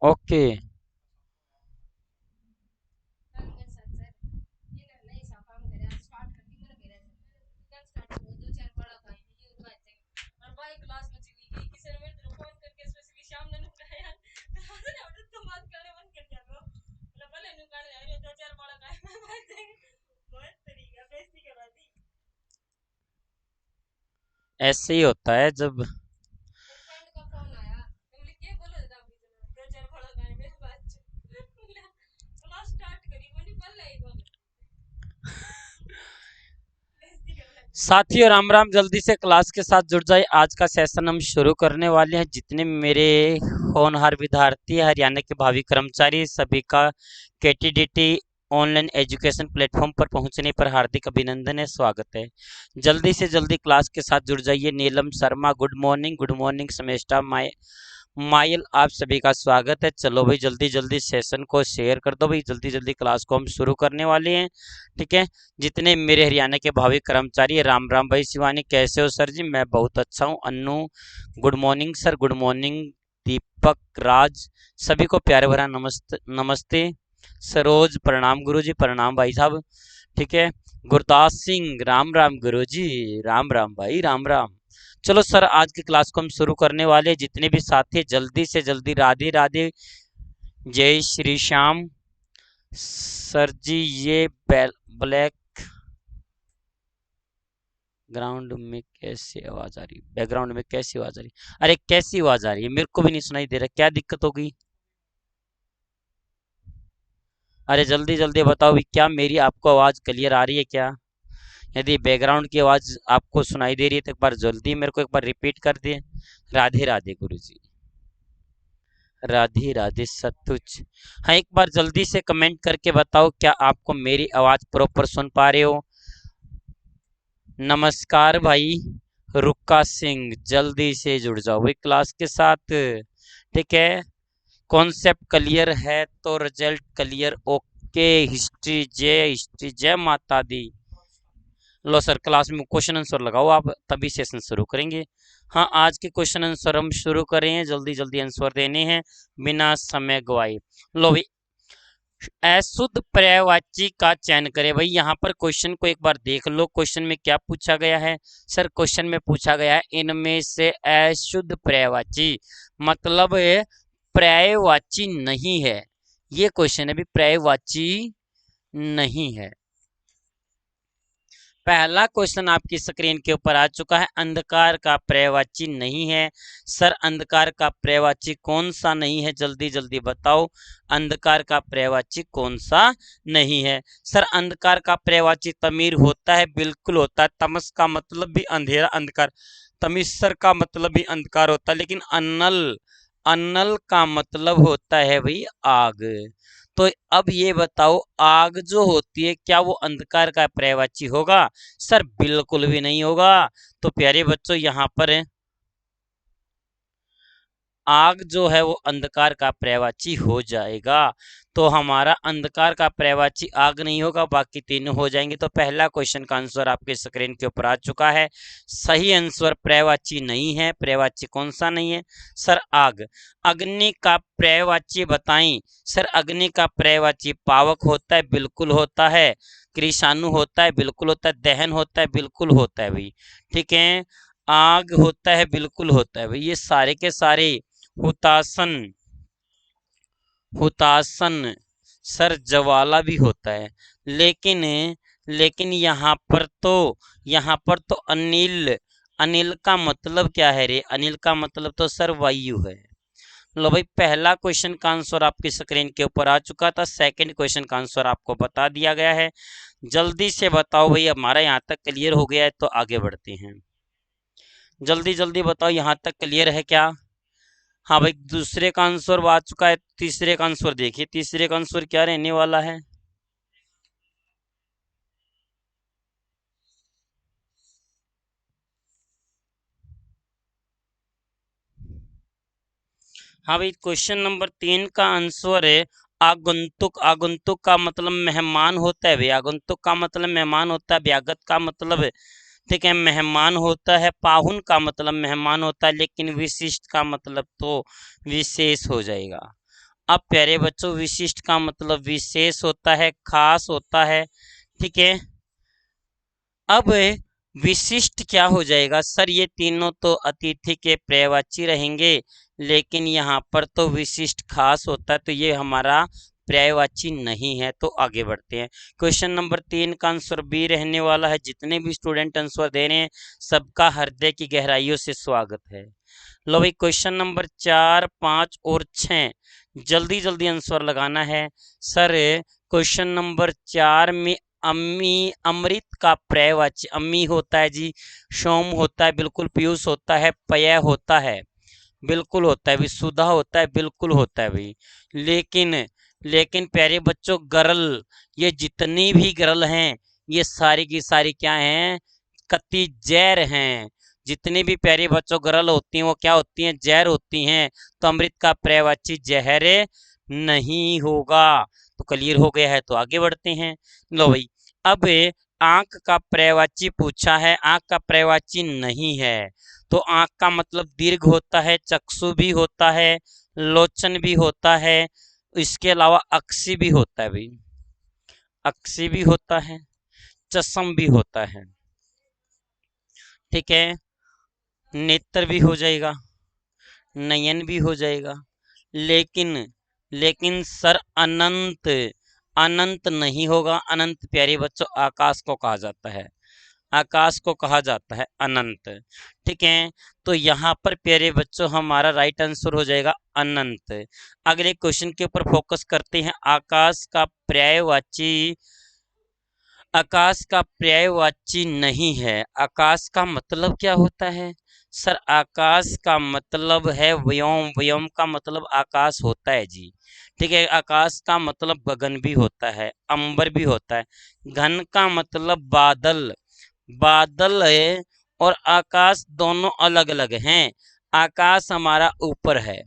Okay. ऐसे ही होता है जब साथियों, राम राम। जल्दी से क्लास के साथ जुड़ जाए। आज का सेशन हम शुरू करने वाले हैं। जितने मेरे होनहार विद्यार्थी, हरियाणा के भावी कर्मचारी, सभी का केटीडीटी ऑनलाइन एजुकेशन प्लेटफॉर्म पर पहुंचने पर हार्दिक अभिनंदन है, स्वागत है। जल्दी से जल्दी क्लास के साथ जुड़ जाइए। Neelam Sharma, good morning समेस्टा mile, आप सभी का स्वागत है। चलो भाई, जल्दी जल्दी सेशन को शेयर कर दो भाई। जल्दी जल्दी क्लास को हम शुरू करने वाले हैं, ठीक है। जितने मेरे हरियाणा के भावी कर्मचारी, राम राम भाई। शिवानी, कैसे हो सर जी? मैं बहुत अच्छा हूँ। Annu, good morning sir. Good morning. Deepak Raj, सभी को प्यारे भरा नमस्ते नमस्ते। सरोज, प्रणाम गुरु जी। प्रणाम भाई साहब, ठीक है। गुरदास सिंह, राम राम गुरु जी। राम राम भाई, राम राम। चलो सर, आज की क्लास को हम शुरू करने वाले हैं। जितने भी साथी, जल्दी से जल्दी राधे राधे, जय श्री श्याम। सर जी, ये ब्लैक ग्राउंड में कैसी आवाज आ रही है? बैकग्राउंड में कैसी आवाज आ रही है? अरे कैसी आवाज आ रही है? मेरे को भी नहीं सुनाई दे रहा। क्या दिक्कत हो गई? अरे जल्दी जल्दी बताओ भी, क्या मेरी आपको आवाज क्लियर आ रही है क्या? यदि बैकग्राउंड की आवाज आपको सुनाई दे रही है तो एक बार जल्दी मेरे को एक बार रिपीट कर दिए। राधे राधे गुरु जी। राधे राधे सतुज। हाँ, एक बार जल्दी से कमेंट करके बताओ, क्या आपको मेरी आवाज प्रॉपर सुन पा रहे हो? नमस्कार भाई रुक्का सिंह, जल्दी से जुड़ जाओ भाई क्लास के साथ, ठीक है। कॉन्सेप्ट क्लियर है तो रिजल्ट क्लियर। ओके। हिस्ट्री जय माता दी। लो सर, क्लास में क्वेश्चन आंसर लगाओ आप, तभी सेशन शुरू करेंगे। हाँ, आज के क्वेश्चन आंसर हम शुरू करें। जल्दी जल्दी आंसर देने हैं बिना समय गवाए। लो भाई, अशुद्ध पर्यायवाची का चयन करें। भाई यहाँ पर क्वेश्चन को एक बार देख लो। क्वेश्चन में क्या पूछा गया है? सर, क्वेश्चन में पूछा गया है इनमें से अशुद्ध पर्यायवाची मतलब पर्यायवाची नहीं है। ये क्वेश्चन अभी पर्यायवाची नहीं है। पहला क्वेश्चन आपकी स्क्रीन के ऊपर आ चुका है। अंधकार का पर्यायवाची नहीं है। सर, अंधकार का पर्यायवाची कौन सा नहीं है? जल्दी जल्दी बताओ। अंधकार का पर्यायवाची कौन सा नहीं है? सर, अंधकार का पर्यायवाची तमीर होता है, बिल्कुल होता है। तमस का मतलब भी अंधेरा, अंधकार। तमिस्सर का मतलब भी अंधकार होता है, लेकिन अनल, अनल का मतलब होता है भाई आग। तो अब ये बताओ, आग जो होती है क्या वो अंधकार का पर्यायवाची होगा? सर, बिल्कुल भी नहीं होगा। तो प्यारे बच्चों, यहाँ पर आग जो है वो अंधकार का पर्यायवाची हो जाएगा। तो हमारा अंधकार का पर्यायवाची आग नहीं होगा, बाकी तीनों हो जाएंगे। तो पहला क्वेश्चन का आंसर आपके स्क्रीन के ऊपर आ चुका है। सही आंसर पर्यायवाची नहीं है। पर्यायवाची कौन सा नहीं है? सर, आग। अग्नि का पर्यायवाची बताएं। सर, अग्नि का पर्यायवाची पावक होता है, बिल्कुल होता है। कृषाणु होता है, बिल्कुल होता है। दहन होता है, बिल्कुल होता है भाई, ठीक है। आग होता है, बिल्कुल होता है भाई। ये सारे के सारे हुतासन, हुतासन। सर, ज्वाला भी होता है, लेकिन लेकिन यहाँ पर तो अनिल, अनिल का मतलब क्या है रे? अनिल का मतलब तो सर वायु है। लो भाई, पहला क्वेश्चन का आंसर आपकी स्क्रीन के ऊपर आ चुका था। सेकंड क्वेश्चन का आंसर आपको बता दिया गया है। जल्दी से बताओ भाई, हमारा यहाँ तक क्लियर हो गया है तो आगे बढ़ते हैं। जल्दी जल्दी बताओ, यहाँ तक क्लियर है क्या? हाँ भाई, दूसरे का आंसर आ चुका है। तीसरे का आंसर देखिए, तीसरे का आंसर क्या रहने वाला है? हाँ भाई, क्वेश्चन नंबर 3 का आंसर है आगंतुक। आगंतुक का मतलब मेहमान होता है भाई। आगंतुक का मतलब मेहमान होता है। व्यागत का मतलब ठीक है। मेहमान होता है, पाहुन का मतलब मेहमान होता है, लेकिन विशिष्ट का मतलब तो विशेष हो जाएगा। अब प्यारे बच्चों, विशिष्ट का मतलब विशेष होता है, खास होता है। ठीक है। अब विशिष्ट क्या हो जाएगा सर? ये तीनों तो अतिथि के पर्यायवाची रहेंगे, लेकिन यहाँ पर तो विशिष्ट खास होता है, तो ये हमारा पर्यायवाची नहीं है। तो आगे बढ़ते हैं। क्वेश्चन नंबर 3 का आंसर बी रहने वाला है। जितने भी स्टूडेंट आंसर दे रहे हैं, सबका हृदय की गहराइयों से स्वागत है। लो भाई, क्वेश्चन नंबर 4, 5 और 6 जल्दी जल्दी आंसर लगाना है सर। क्वेश्चन नंबर 4 में अम्मी, अमृत का पर्यायवाची अम्मी होता है जी, सोम होता है बिल्कुल, पीयूष होता है, पय होता है बिल्कुल होता है भी, सुधा होता है बिल्कुल होता है भाई। लेकिन लेकिन प्यारे बच्चों, गरल, ये जितनी भी गरल हैं, ये सारी की सारी क्या हैं? कति जैर हैं। जितनी भी प्यारे बच्चों गरल होती हैं, वो क्या होती हैं? जहर होती हैं। तो अमृत का पर्यायवाची जहर नहीं होगा। तो क्लियर हो गया है। तो आगे बढ़ते हैं। लो भाई, अब आंख का पर्यायवाची पूछा है, आंख का पर्यायवाची नहीं है। तो आंख का मतलब दीर्घ होता है, चक्षु भी होता है, लोचन भी होता है, इसके अलावा अक्षी भी होता है भाई, अक्षी भी होता है, चषम भी होता है। ठीक है। नेत्र भी हो जाएगा, नयन भी हो जाएगा, लेकिन लेकिन सर अनंत, अनंत नहीं होगा। अनंत प्यारे बच्चों आकाश को कहा जाता है, आकाश को कहा जाता है अनंत। ठीक है। तो यहाँ पर प्यारे बच्चों हमारा राइट आंसर हो जाएगा अनंत। अगले क्वेश्चन के ऊपर फोकस करते हैं। आकाश का पर्यायवाची, आकाश का पर्यायवाची नहीं है। आकाश का मतलब क्या होता है सर? आकाश का मतलब है व्योम, व्योम का मतलब आकाश होता है जी। ठीक है। आकाश का मतलब गगन भी होता है, अंबर भी होता है। घन का मतलब बादल, बादल है और आकाश दोनों अलग अलग हैं। आकाश हमारा ऊपर है,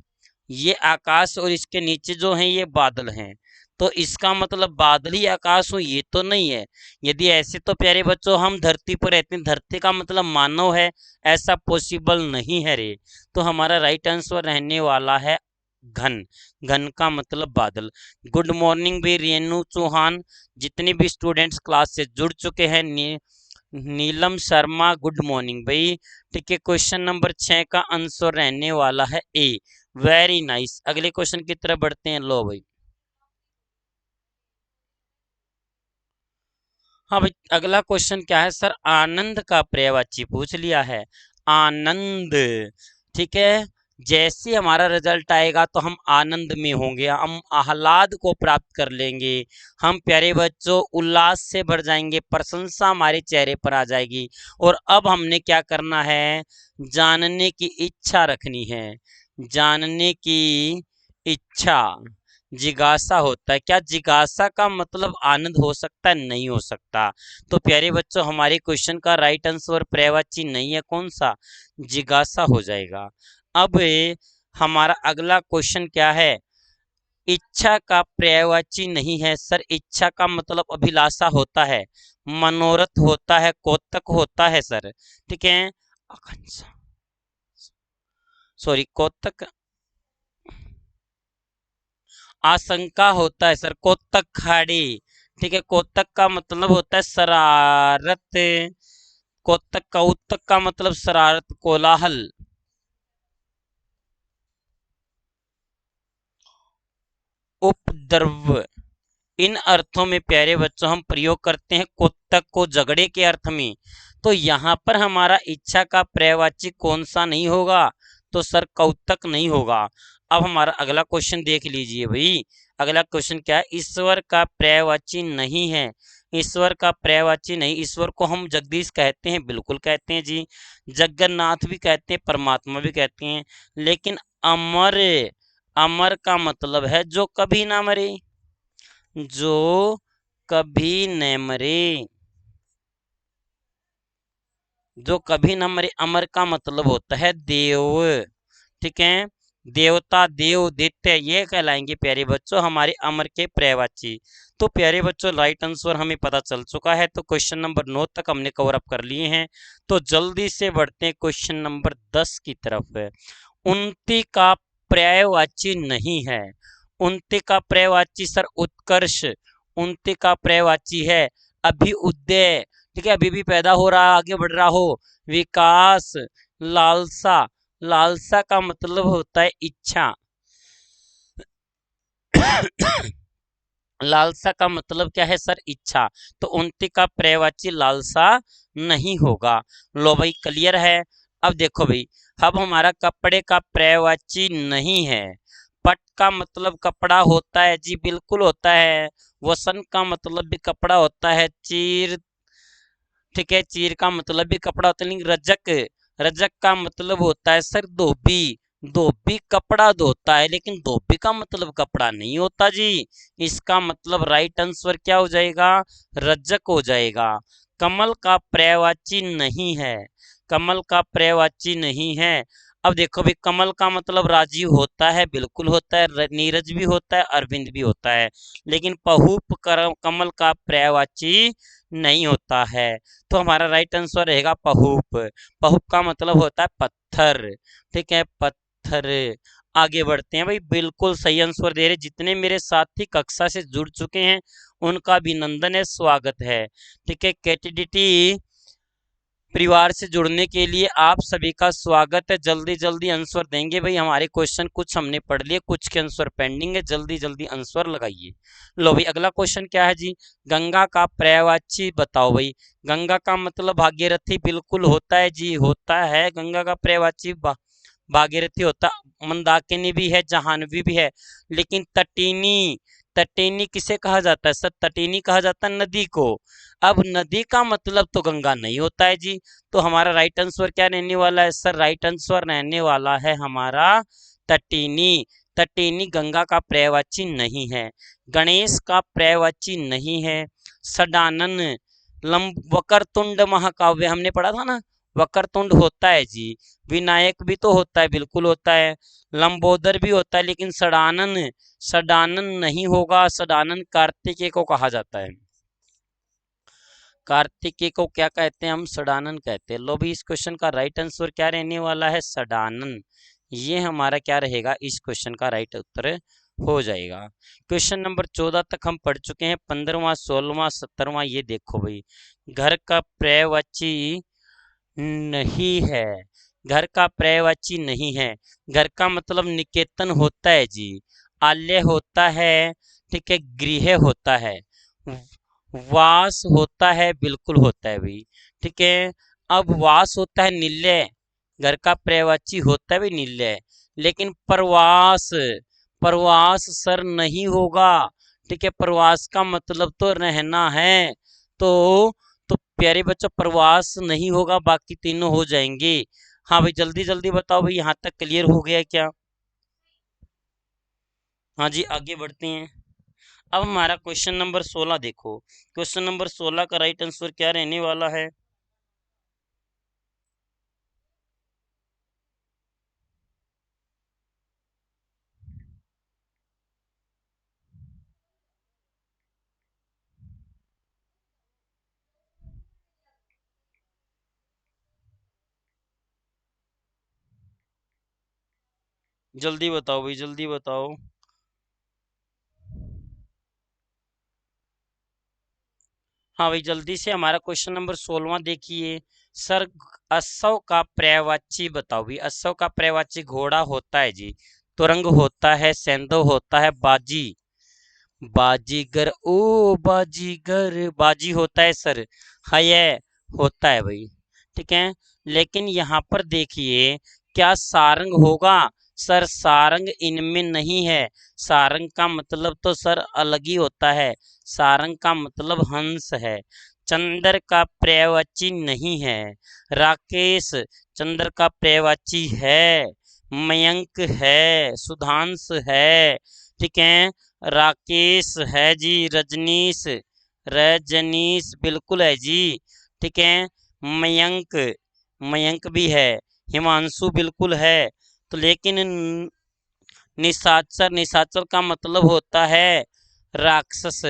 ये आकाश, और इसके नीचे जो है ये बादल हैं। तो इसका मतलब बादल ही आकाश हो, ये तो नहीं है। यदि ऐसे तो प्यारे बच्चों हम धरती पर रहते हैं, धरती का मतलब मानव है, ऐसा पॉसिबल नहीं है रे। तो हमारा राइट आंसर रहने वाला है घन, घन का मतलब बादल। गुड मॉर्निंग भी रेनू चौहान, जितने भी स्टूडेंट्स क्लास से जुड़ चुके हैं, नीलम शर्मा, गुड मॉर्निंग भाई। ठीक है। क्वेश्चन नंबर 6 का आंसर रहने वाला है ए। Very nice. अगले क्वेश्चन की तरफ बढ़ते हैं। लो भाई, हाँ भाई, अगला क्वेश्चन क्या है सर? आनंद का पर्यायवाची पूछ लिया है, आनंद। ठीक है। जैसे हमारा रिजल्ट आएगा तो हम आनंद में होंगे, हम आह्लाद को प्राप्त कर लेंगे, हम प्यारे बच्चों उल्लास से भर जाएंगे, प्रशंसा हमारे चेहरे पर आ जाएगी। और अब हमने क्या करना है? जानने की इच्छा रखनी है, जानने की इच्छा, जिज्ञासा होता है। क्या जिज्ञासा का मतलब आनंद हो सकता है? नहीं हो सकता। तो प्यारे बच्चों, हमारे क्वेश्चन का राइट आंसर पर्यायवाची नहीं है, कौन सा? जिज्ञासा हो जाएगा। अब हमारा अगला क्वेश्चन क्या है? इच्छा का पर्यायवाची नहीं है सर। इच्छा का मतलब अभिलाषा होता है, मनोरथ होता है, कौतक होता है सर। ठीक है। आकांक्षा, सॉरी, कौतक, आशंका होता है सर, कोतक खाड़ी। ठीक है। कोतक का मतलब होता है शरारत, कोतक, कौतक का मतलब शरारत, कोलाहल, उपद्रव, इन अर्थों में प्यारे बच्चों हम प्रयोग करते हैं कोतक को झगड़े के अर्थ में। तो यहाँ पर हमारा इच्छा का पर्यायवाची कौन सा नहीं होगा? तो सर कौतक नहीं होगा। अब हमारा अगला क्वेश्चन देख लीजिए भाई। अगला क्वेश्चन क्या है? ईश्वर का पर्यायवाची नहीं है। ईश्वर का पर्यायवाची नहीं। ईश्वर को हम जगदीश कहते हैं, बिल्कुल कहते हैं जी, जगन्नाथ भी कहते हैं, परमात्मा भी कहते हैं। लेकिन अमर, अमर का मतलब है जो कभी ना मरे, जो कभी न मरे, जो कभी न मरे। अमर का मतलब होता है देव। ठीक है। देवता, देव, दैत्य, ये कहलाएंगे प्यारे बच्चों हमारे अमर के पर्यायवाची। तो प्यारे बच्चों राइट आंसर हमें पता चल चुका है। तो क्वेश्चन नंबर 9 तक हमने कवर अप कर लिए हैं। तो जल्दी से बढ़ते हैं क्वेश्चन नंबर 10 की तरफ। उन्नति का पर्यायवाची नहीं है। उन्नति का पर्यायवाची सर उत्कर्ष, उन्नति का पर्यायवाची है अभ्युदय, ठीक है, अभी भी पैदा हो रहा, आगे बढ़ रहा हो, विकास, लालसा, लालसा का मतलब होता है इच्छा, लालसा का मतलब क्या है सर, इच्छा। तो उन्नति का पर्यायवाची लालसा नहीं होगा। लो भाई क्लियर है। अब देखो भाई, अब हमारा कपड़े का पर्यायवाची नहीं है। पट का मतलब कपड़ा होता है जी, बिल्कुल होता है। वसन का मतलब भी कपड़ा होता है। चीर, ठीक है, चीर का मतलब भी कपड़ा होता है। लेकिन रजक, रजक का मतलब होता है सर धोबी, धोबी कपड़ा धोता है, लेकिन धोबी का मतलब कपड़ा नहीं होता जी। इसका मतलब राइट आंसर क्या हो जाएगा, रजक हो जाएगा। कमल का पर्यायवाची नहीं है, कमल का पर्यायवाची नहीं है। अब देखो भाई, कमल का मतलब राजीव होता है, बिल्कुल होता है, नीरज भी होता है, अरविंद भी होता है, लेकिन पहुप कमल का पर्यायवाची नहीं होता है। तो हमारा राइट आंसर रहेगा पहुप। पहुप का मतलब होता है पत्थर, ठीक है, पत्थर। आगे बढ़ते हैं भाई, बिल्कुल सही आंसर दे रहे जितने मेरे साथी कक्षा से जुड़ चुके हैं उनका अभिनंदन है, स्वागत है, ठीक है। केटीडीटी परिवार से जुड़ने के लिए आप सभी का स्वागत है। जल्दी जल्दी आंसर देंगे भाई, हमारे क्वेश्चन कुछ हमने पढ़ लिए, कुछ के आंसर पेंडिंग है, जल्दी जल्दी आंसर लगाइए। लो भाई अगला क्वेश्चन क्या है जी, गंगा का पर्यायवाची बताओ भाई। गंगा का मतलब भागीरथी, बिल्कुल होता है जी, होता है, गंगा का पर्यायवाची भागीरथी होता, मंदाकिनी भी है, जाह्नवी भी है। लेकिन तटीनी, तटीनी किसे कहा जाता है सर, तटीनी कहा जाता है नदी को। अब नदी का मतलब तो गंगा नहीं होता है जी। तो हमारा राइट आंसर क्या रहने वाला है सर, राइट आंसर रहने वाला है हमारा तटीनी। तटीनी गंगा का पर्यायवाची नहीं है। गणेश का पर्यायवाची नहीं है। सडानन, वक्रतुंड महाकाव्य हमने पढ़ा था ना, वक्रतुंड होता है जी। विनायक भी तो होता है, बिल्कुल होता है। लंबोदर भी होता है, लेकिन सडानन, सडानन नहीं होगा। सडानन कार्तिकेय को कहा जाता है। कार्तिकेय को क्या कहते हैं हम, सडानन कहते हैं। लो भी इस क्वेश्चन का राइट आंसर क्या रहने वाला है, सडानन। ये हमारा क्या रहेगा, इस क्वेश्चन का राइट उत्तर हो जाएगा। क्वेश्चन नंबर 14 तक हम पढ़ चुके हैं। 15वां, 16वां, 17वां, ये देखो भाई, घर का पर्यायवाची नहीं है, घर का पर्यायवाची नहीं है। घर का मतलब निकेतन होता है जी, आलय होता है, ठीक है, गृह होता है, वास होता है, बिल्कुल होता है भाई, ठीक है। अब वास होता है निलय, घर का पर्यायवाची होता है भी निलय, लेकिन प्रवास, प्रवास सर नहीं होगा, ठीक है। प्रवास का मतलब तो रहना है। तो प्यारे बच्चों प्रवास नहीं होगा, बाकी तीनों हो जाएंगे। हाँ भाई जल्दी जल्दी बताओ भाई, यहाँ तक क्लियर हो गया क्या। हाँ जी आगे बढ़ते हैं। अब हमारा क्वेश्चन नंबर 16 देखो। क्वेश्चन नंबर 16 का राइट आंसर क्या रहने वाला है, जल्दी बताओ भाई, जल्दी बताओ। हाँ भाई जल्दी से, हमारा क्वेश्चन नंबर 16वां देखिए। सर असव का पर्यायवाची बताओ भाई। असव का पर्यायवाची घोड़ा होता है जी, तुरंग होता है, सेंधव होता है, बाजी, बाजीगर, ओ बाजीगर, बाजी होता है सर, हय होता है भाई, ठीक है। लेकिन यहाँ पर देखिए, क्या सारंग होगा सर, सारंग इनमें नहीं है। सारंग का मतलब तो सर अलग ही होता है, सारंग का मतलब हंस है। चंद्र का पर्यायवाची नहीं है। राकेश चंद्र का पर्यायवाची है। मयंक है, सुधांश है, ठीक है, राकेश है जी, रजनीश, रजनीश बिल्कुल है जी, ठीक है। मयंक, मयंक भी है, हिमांशु बिल्कुल है। तो लेकिन निशाचर, निशाचर का मतलब होता है राक्षस।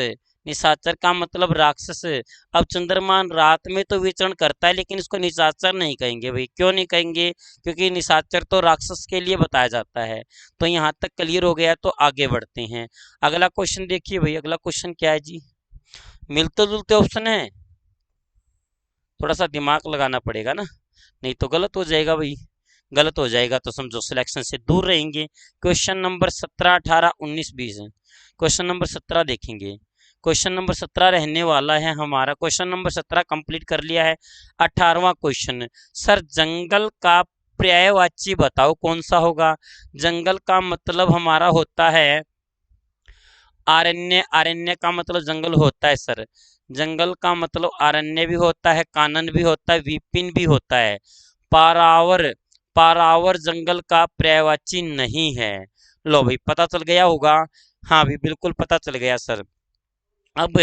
निशाचर का मतलब राक्षस। अब चंद्रमान रात में तो विचरण करता है, लेकिन इसको निशाचर नहीं कहेंगे भाई। क्यों नहीं कहेंगे? क्योंकि निशाचर तो राक्षस के लिए बताया जाता है। तो यहाँ तक क्लियर हो गया, तो आगे बढ़ते हैं। अगला क्वेश्चन देखिए भाई, अगला क्वेश्चन क्या है जी? मिलते जुलते ऑप्शन है, थोड़ा सा दिमाग लगाना पड़ेगा ना, नहीं तो गलत हो जाएगा भाई। गलत हो जाएगा तो समझो सिलेक्शन से दूर रहेंगे। क्वेश्चन नंबर 17, 18, 19, 20 है। क्वेश्चन नंबर 17 देखेंगे। क्वेश्चन नंबर 17 रहने वाला है हमारा। क्वेश्चन नंबर 17 कंप्लीट कर लिया है। 18वां क्वेश्चन, सर जंगल का पर्यायवाची बताओ कौन सा होगा? जंगल का मतलब हमारा होता है अरण्य। अरण्य का मतलब जंगल होता है सर। जंगल का मतलब अरण्य भी होता है, कानन भी होता है, विपिन भी होता है। पारावर, पारावर जंगल का पर्यायवाची नहीं है। लो भाई पता चल गया होगा। हाँ भाई बिल्कुल पता चल गया सर। अब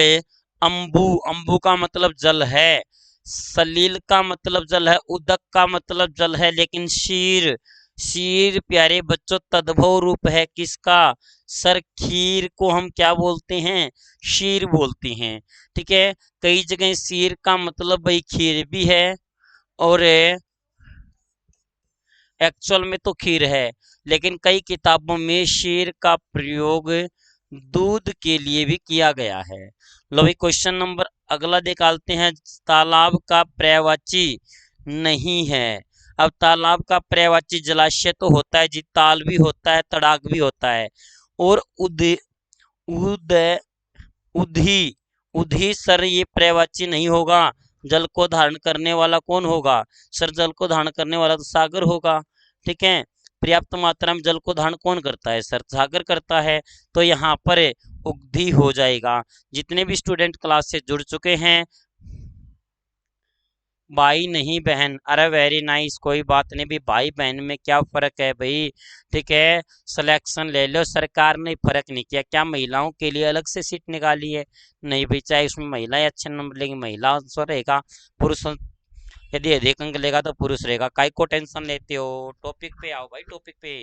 अंबु, अंबु का मतलब जल है। सलील का मतलब जल है। उदक का मतलब जल है। लेकिन शीर, शीर प्यारे बच्चों तद्भव रूप है किसका? सर खीर को हम क्या बोलते हैं? शीर बोलते हैं। ठीक है। कई जगह शीर का मतलब भाई खीर भी है, और एक्चुअल में तो खीर है, लेकिन कई किताबों में शीर का प्रयोग दूध के लिए भी किया गया है। लो भाई क्वेश्चन नंबर अगला निकालते हैं। तालाब का पर्यायवाची नहीं है। अब तालाब का पर्यायवाची जलाशय तो होता है जी, ताल भी होता है, तड़ाक भी होता है। और उद उद उधी, उधी सर ये पर्यायवाची नहीं होगा। जल को धारण करने वाला कौन होगा? सर जल को धारण करने वाला तो सागर होगा। ठीक है। पर्याप्त मात्रा में जल को धारण कौन करता है? सर सागर करता है। तो यहाँ पर उगधी हो जाएगा। जितने भी स्टूडेंट क्लास से जुड़ चुके हैं, भाई नहीं बहन, अरे वेरी नाइस, कोई बात नहीं भी, भाई बहन में क्या फर्क है भाई? ठीक है। सिलेक्शन ले लो, सरकार ने फर्क नहीं किया। क्या महिलाओं के लिए अलग से सीट निकाली है? नहीं भाई, चाहे उसमें महिलाएं अच्छे नंबर लेंगी, महिला आंसर रहेगा। पुरुष यदि अधिक अंक लेगा तो पुरुष रहेगा। काय को टेंशन लेते हो? टॉपिक पे आओ भाई, टॉपिक पे।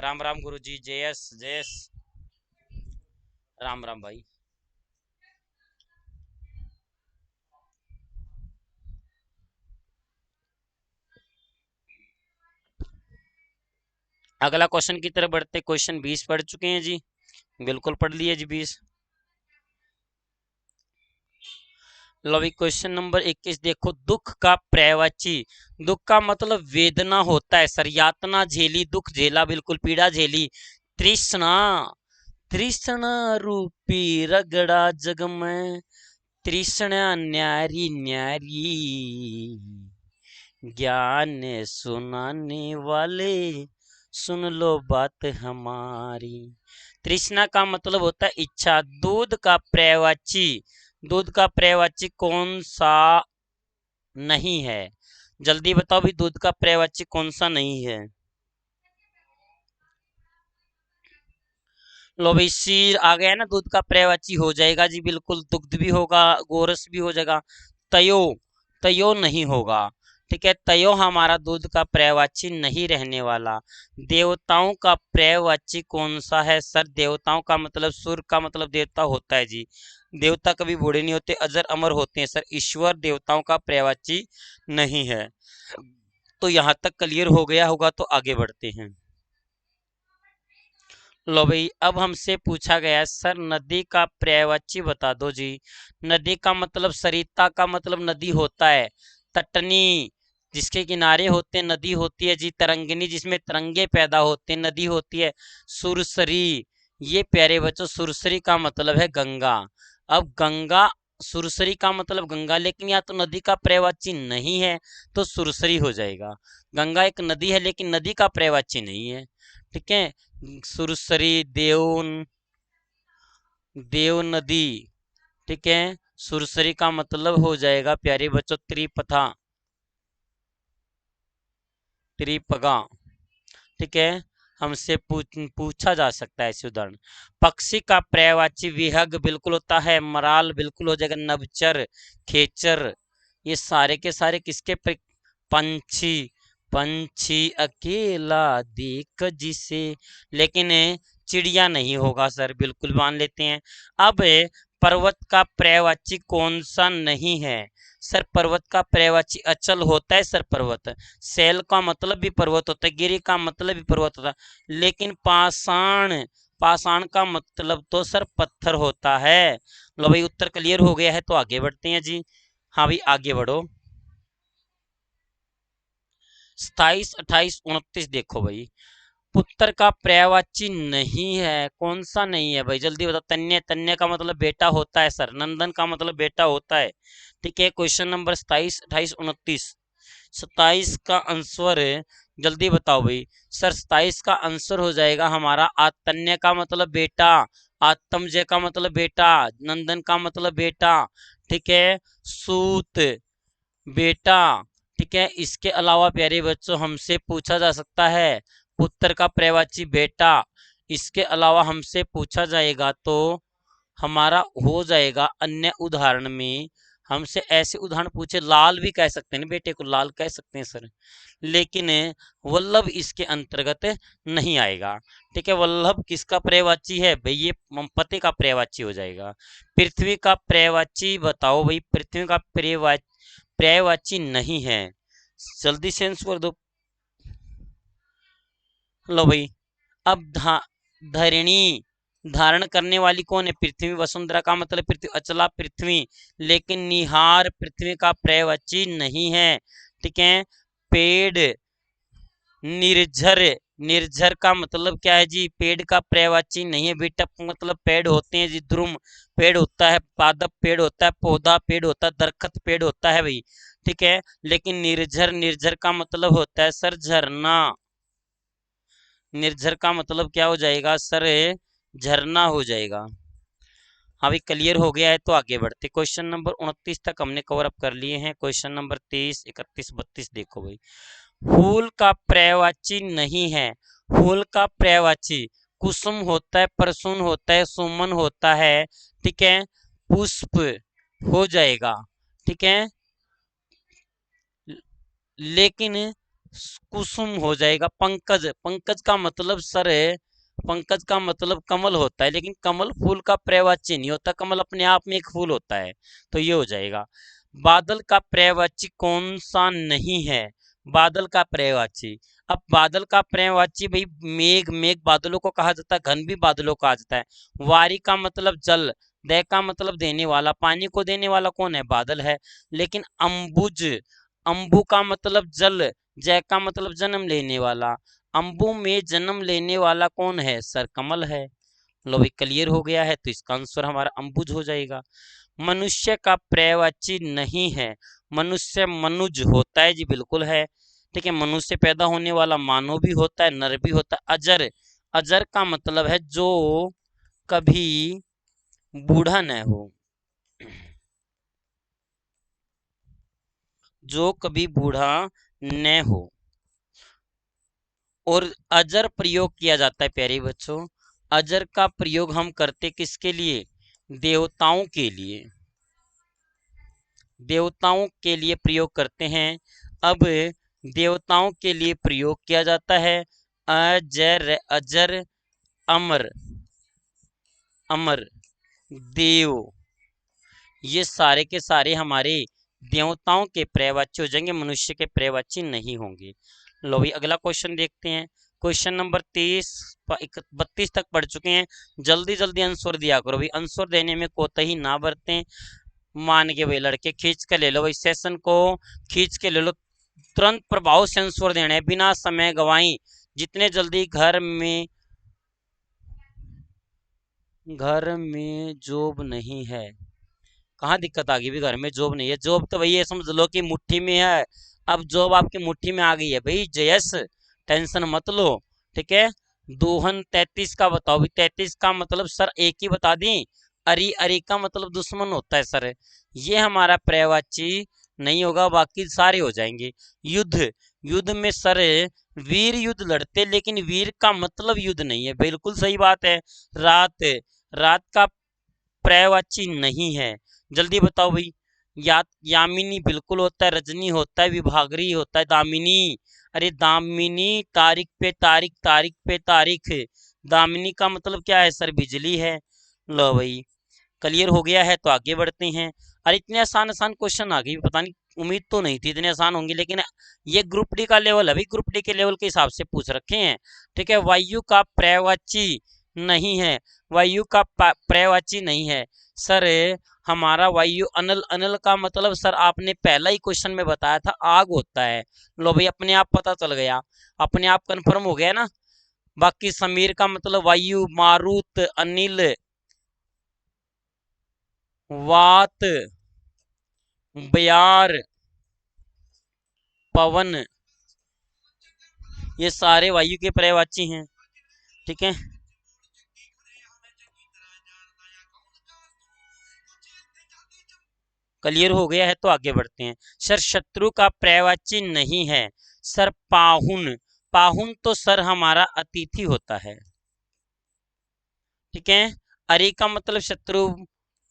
राम राम गुरुजी, जयस जयस। राम राम भाई। अगला क्वेश्चन की तरफ बढ़ते। क्वेश्चन 20 पढ़ चुके हैं जी, बिल्कुल पढ़ लिए जी 20। लो भाई क्वेश्चन नंबर 21 देखो। दुख का पर्यायवाची, दुख का मतलब वेदना होता है सर। यातना झेली, दुख झेला, बिल्कुल पीड़ा झेली। तृष्णा, तृष्णा रूपी रगड़ा जग में, तृष्णा न्यारी न्यारी, ज्ञान सुनाने वाले सुन लो बात हमारी। तृष्णा का मतलब होता है इच्छा। दूध का पर्यायवाची, दूध का पर्यायवाची कौन सा नहीं है? जल्दी बताओ भी, दूध का पर्यायवाची कौन सा नहीं है? लो भाई शीर आ गया ना, दूध का पर्यायवाची हो जाएगा जी बिल्कुल। दुग्ध भी होगा, गोरस भी हो जाएगा। तयो, तयो नहीं होगा। ठीक है, तयो हमारा दूध का पर्यायवाची नहीं रहने वाला। देवताओं का पर्यायवाची कौन सा है? सर देवताओं का मतलब, सूर्य का मतलब देवता होता है जी। देवता कभी बूढ़े नहीं होते, अजर अमर होते हैं सर। ईश्वर देवताओं का पर्यायवाची नहीं है। तो यहाँ तक क्लियर हो गया होगा, तो आगे बढ़ते हैं। लो भाई अब हमसे पूछा गया है, सर नदी का पर्यायवाची बता दो जी। नदी का मतलब, सरिता का मतलब नदी होता है। तटनी जिसके किनारे होते हैं नदी होती है जी। तरंगिनी जिसमें तरंगे पैदा होते हैं नदी होती है। सुरसरी, ये प्यारे बच्चों सुरसरी का मतलब है गंगा। अब गंगा, सुरसरी का मतलब गंगा, लेकिन या तो नदी का पर्यायवाची नहीं है, तो सुरसरी हो जाएगा। गंगा एक नदी है, लेकिन नदी का पर्यायवाची नहीं है। ठीक है। सुरसरी, देवन, देव नदी। ठीक है। सुरसरी का मतलब हो जाएगा प्यारे बच्चों त्रिपथा, त्रिपगा। ठीक है। हमसे पूछा जा सकता है ऐसे उदाहरण। पक्षी का पर्यायवाची विहग बिल्कुल होता है। मराल बिल्कुल हो जाएगा। नभचर, खेचर, ये सारे के सारे किसके पंछी, पंछी अकेला देख जिसे, लेकिन चिड़िया नहीं होगा सर, बिल्कुल मान लेते हैं। अब पर्वत का पर्यायवाची कौन सा नहीं है? सर पर्वत का पर्यायवाची अचल होता है सर। पर्वत, शैल का मतलब भी पर्वत होता है, गिरि का मतलब भी पर्वत होता है, लेकिन पाषाण, पाषाण का मतलब तो सर पत्थर होता है। लो भाई उत्तर क्लियर हो गया है तो आगे बढ़ते हैं जी। हाँ भाई आगे बढ़ो। 27, 28, 29 देखो भाई। पुत्र का पर्यायवाची नहीं है, कौन सा नहीं है भाई जल्दी बताओ। तन्य, तन्य का मतलब बेटा होता है सर, नंदन का मतलब बेटा होता है। ठीक है, क्वेश्चन नंबर 27, 28, 29। 27 का आंसर जल्दी बताओ भाई। सर 27 का आंसर हो जाएगा हमारा आतन्य का मतलब बेटा, आत्मजय का मतलब बेटा, नंदन का मतलब बेटा, ठीक है, सूत बेटा। ठीक है, इसके अलावा प्यारे बच्चों हमसे पूछा जा सकता है पुत्र का पर्यायवाची बेटा। इसके अलावा हमसे पूछा जाएगा तो हमारा हो जाएगा अन्य उदाहरण में। हमसे ऐसे उदाहरण पूछे, लाल भी कह सकते हैं, बेटे को लाल कह सकते हैं सर, लेकिन वल्लभ इसके अंतर्गत नहीं आएगा। ठीक है, वल्लभ किसका पर्यायवाची है भाई? ये पति का पर्यायवाची हो जाएगा। पृथ्वी का पर्यायवाची बताओ भाई। पृथ्वी का पर्यायवाची नहीं है, जल्दी से आंसर दो। लो भाई। अब धरणी, धारण करने वाली कौन है? पृथ्वी। वसुंधरा का मतलब पृथ्वी, अचला पृथ्वी, लेकिन निहार पृथ्वी का पर्यायवाची नहीं है। ठीक है, पेड़, निर्झर, निर्झर का मतलब क्या है जी? पेड़ का पर्यायवाची नहीं है। बिटप मतलब पेड़ होते हैं जी, ध्रुम पेड़ होता है, पादप पेड़ होता है, पौधा पेड़ होता है, दरखत पेड़ होता है भाई। ठीक है, लेकिन निर्झर, निर्झर का मतलब होता है सर झरना। निर्झर का मतलब क्या हो जाएगा सर? झरना हो जाएगा। हाँ भाई क्लियर हो गया है तो आगे बढ़ते। क्वेश्चन नंबर 29 तक हमने कवर अप कर लिए हैं। क्वेश्चन नंबर 30, 31, 32 देखो भाई। फूल का पर्यायवाची नहीं है। फूल का पर्यायवाची कुसुम होता है, परसुन होता है, सुमन होता है, ठीक है, पुष्प हो जाएगा। ठीक है, लेकिन कुसुम हो जाएगा। पंकज, पंकज का मतलब सर है, पंकज का मतलब कमल होता है, लेकिन कमल फूल का पर्यायवाची नहीं होता, कमल अपने आप में एक फूल होता है, तो ये हो जाएगा। बादल का पर्यायवाची कौन सा नहीं है? बादल का पर्यायवाची, अब बादल का पर्यायवाची भाई मेघ, मेघ बादलों को कहा जाता है, घन भी बादलों को कहा जाता है। वारी का मतलब जल, दय का मतलब देने वाला, पानी को देने वाला कौन है? बादल है। लेकिन अम्बुज, अंबु का मतलब जल, जय का मतलब जन्म लेने वाला, अंबु में जन्म लेने वाला कौन है सर? कमल है। लो भाई क्लियर हो गया है तो इसका आंसर हमारा अंबुज हो जाएगा। मनुष्य का पर्यायवाची नहीं है। मनुष्य मनुज होता है जी, बिल्कुल है। ठीक है, मनुष्य पैदा होने वाला मानव भी होता है, नर भी होता है। अजर, अजर का मतलब है जो कभी बूढ़ा न हो, जो कभी बूढ़ा न हो। और अजर प्रयोग किया जाता है प्यारे बच्चों। अजर का प्रयोग हम करते किसके लिए? देवताओं के लिए, देवताओं के लिए प्रयोग करते हैं। अब देवताओं के लिए प्रयोग किया जाता है अजर, अजर, अमर, अमर, देव, ये सारे के सारे हमारे देवताओं के पर्यायवाची हो जाएंगे, मनुष्य के पर्यायवाची नहीं होंगे। लो भाई अगला क्वेश्चन देखते हैं। क्वेश्चन नंबर 30, 32 तक पढ़ चुके हैं। जल्दी जल्दी आंसर दिया करो भाई, आंसर देने में कोताही ना बरतें। मान के भाई लड़के खींच के ले लो भाई, सेशन को खींच के ले लो, तुरंत प्रभाव से आंसर देने हैं बिना समय गवाई। जितने जल्दी घर में जॉब नहीं है, कहाँ दिक्कत आ गई भी? घर में जॉब नहीं है, जॉब तो भैया समझ लो कि मुट्ठी में है। अब जॉब आपकी मुट्ठी में आ गई है भाई जयस, टेंशन मत लो। ठीक है, दोहन 33 का बताओ भाई। 33 का मतलब सर एक ही बता दी, अरी, अरी का मतलब दुश्मन होता है सर, ये हमारा पर्यायवाची नहीं होगा, बाकी सारे हो जाएंगे। युद्ध, युद्ध में सर वीर युद्ध लड़ते, लेकिन वीर का मतलब युद्ध नहीं है, बिल्कुल सही बात है। रात, रात का पर्यायवाची नहीं है, जल्दी बताओ भाई। यामिनी बिल्कुल होता है, रजनी होता है, विभागरी होता है, दामिनी, अरे दामिनी, तारीख पे तारीख, तारीख पे तारीख। दामिनी का मतलब क्या है सर? बिजली है। लो भाई, क्लियर हो गया है, तो आगे बढ़ते हैं। अरे इतने आसान आसान क्वेश्चन आ गए, पता नहीं, उम्मीद तो नहीं थी इतने आसान होंगे, लेकिन ये ग्रुप डी का लेवल, अभी ग्रुप डी के लेवल के हिसाब से पूछ रखे हैं। ठीक है, वायु का पर्यायवाची नहीं है, वायु का पर्यायवाची नहीं है सर। हमारा वायु अनल, अनल का मतलब सर आपने पहला ही क्वेश्चन में बताया था आग होता है। लो भाई, अपने आप पता चल गया, अपने आप कंफर्म हो गया ना। बाकी समीर का मतलब वायु, मारुत, अनिल, वात, बयार, पवन, ये सारे वायु के पर्यायवाची हैं। ठीक है, क्लियर हो गया है, तो आगे बढ़ते हैं। सर शत्रु का पर्यायवाची नहीं है सर, पाहुन। पाहुन तो सर हमारा अतिथि होता है। ठीक है, अरि का मतलब शत्रु,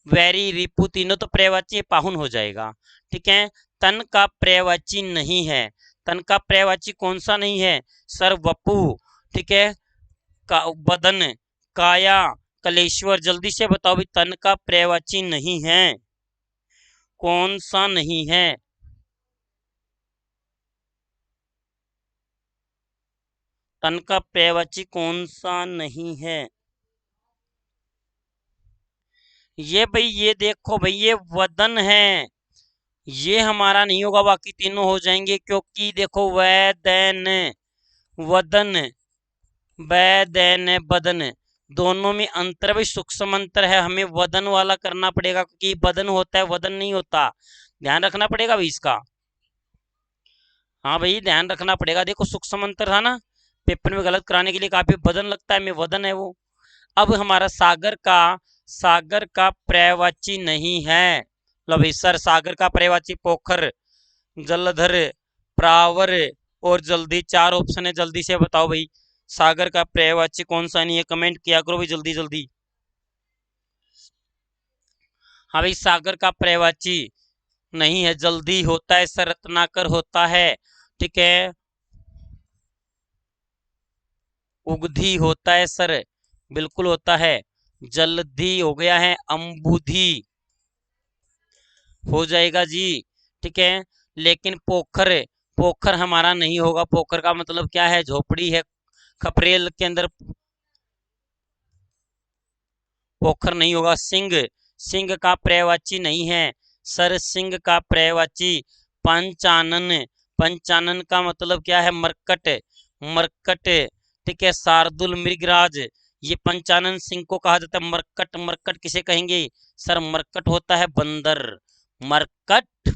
वैरी, रिपु, तीनों तो पर्यायवाची, पाहुन हो जाएगा। ठीक है, तन का पर्यायवाची नहीं है, तन का पर्यायवाची कौन सा नहीं है सर? वपु। ठीक है, बदन, काया, कलेश्वर। जल्दी से बताओ भाई, तन का पर्यायवाची नहीं है, कौन सा नहीं है? तन का पर्यायवाची कौन सा नहीं है? ये भाई, ये देखो भाई, ये वदन है, ये हमारा नहीं होगा, बाकी तीनों हो जाएंगे, क्योंकि देखो वैदैन, वदन, वैदैन, बदन, दोनों में अंतर भी सूक्ष्म अंतर है, हमें वदन वाला करना पड़ेगा, क्योंकि वदन होता है, वदन नहीं होता। ध्यान रखना पड़ेगा भाई इसका। हाँ भाई, ध्यान रखना पड़ेगा, देखो सूक्ष्म अंतर था ना, पेपर में गलत कराने के लिए काफी वदन लगता है, में वदन है वो। अब हमारा सागर का, सागर का पर्यायवाची नहीं है। लो भाई सर, सागर का पर्यायवाची पोखर, जलधर, प्रावर और जल्दी, चार ऑप्शन है, जल्दी से बताओ भाई, सागर का पर्यायवाची कौन सा नहीं है? कमेंट किया करो भाई जल्दी जल्दी। हाँ भाई, सागर का पर्यायवाची नहीं है, जल्दी होता है सर, रत्नाकर होता है। ठीक है, उगधी होता है सर, बिल्कुल होता है। जल्दी हो गया है, अम्बुधी हो जाएगा जी। ठीक है, लेकिन पोखर, पोखर हमारा नहीं होगा, पोखर का मतलब क्या है? झोपड़ी है, खपरेल के अंदर पोखर नहीं होगा। सिंह, सिंह का पर्यायवाची नहीं है सर, सिंह का पर्यायवाची पंचानन, पंचानन का मतलब क्या है? मरकट, मरकट। ठीक है, शार्दुल, मृगराज, ये पंचानन सिंह को कहा जाता है। मरकट, मरकट किसे कहेंगे सर? मरकट होता है बंदर, मरकट,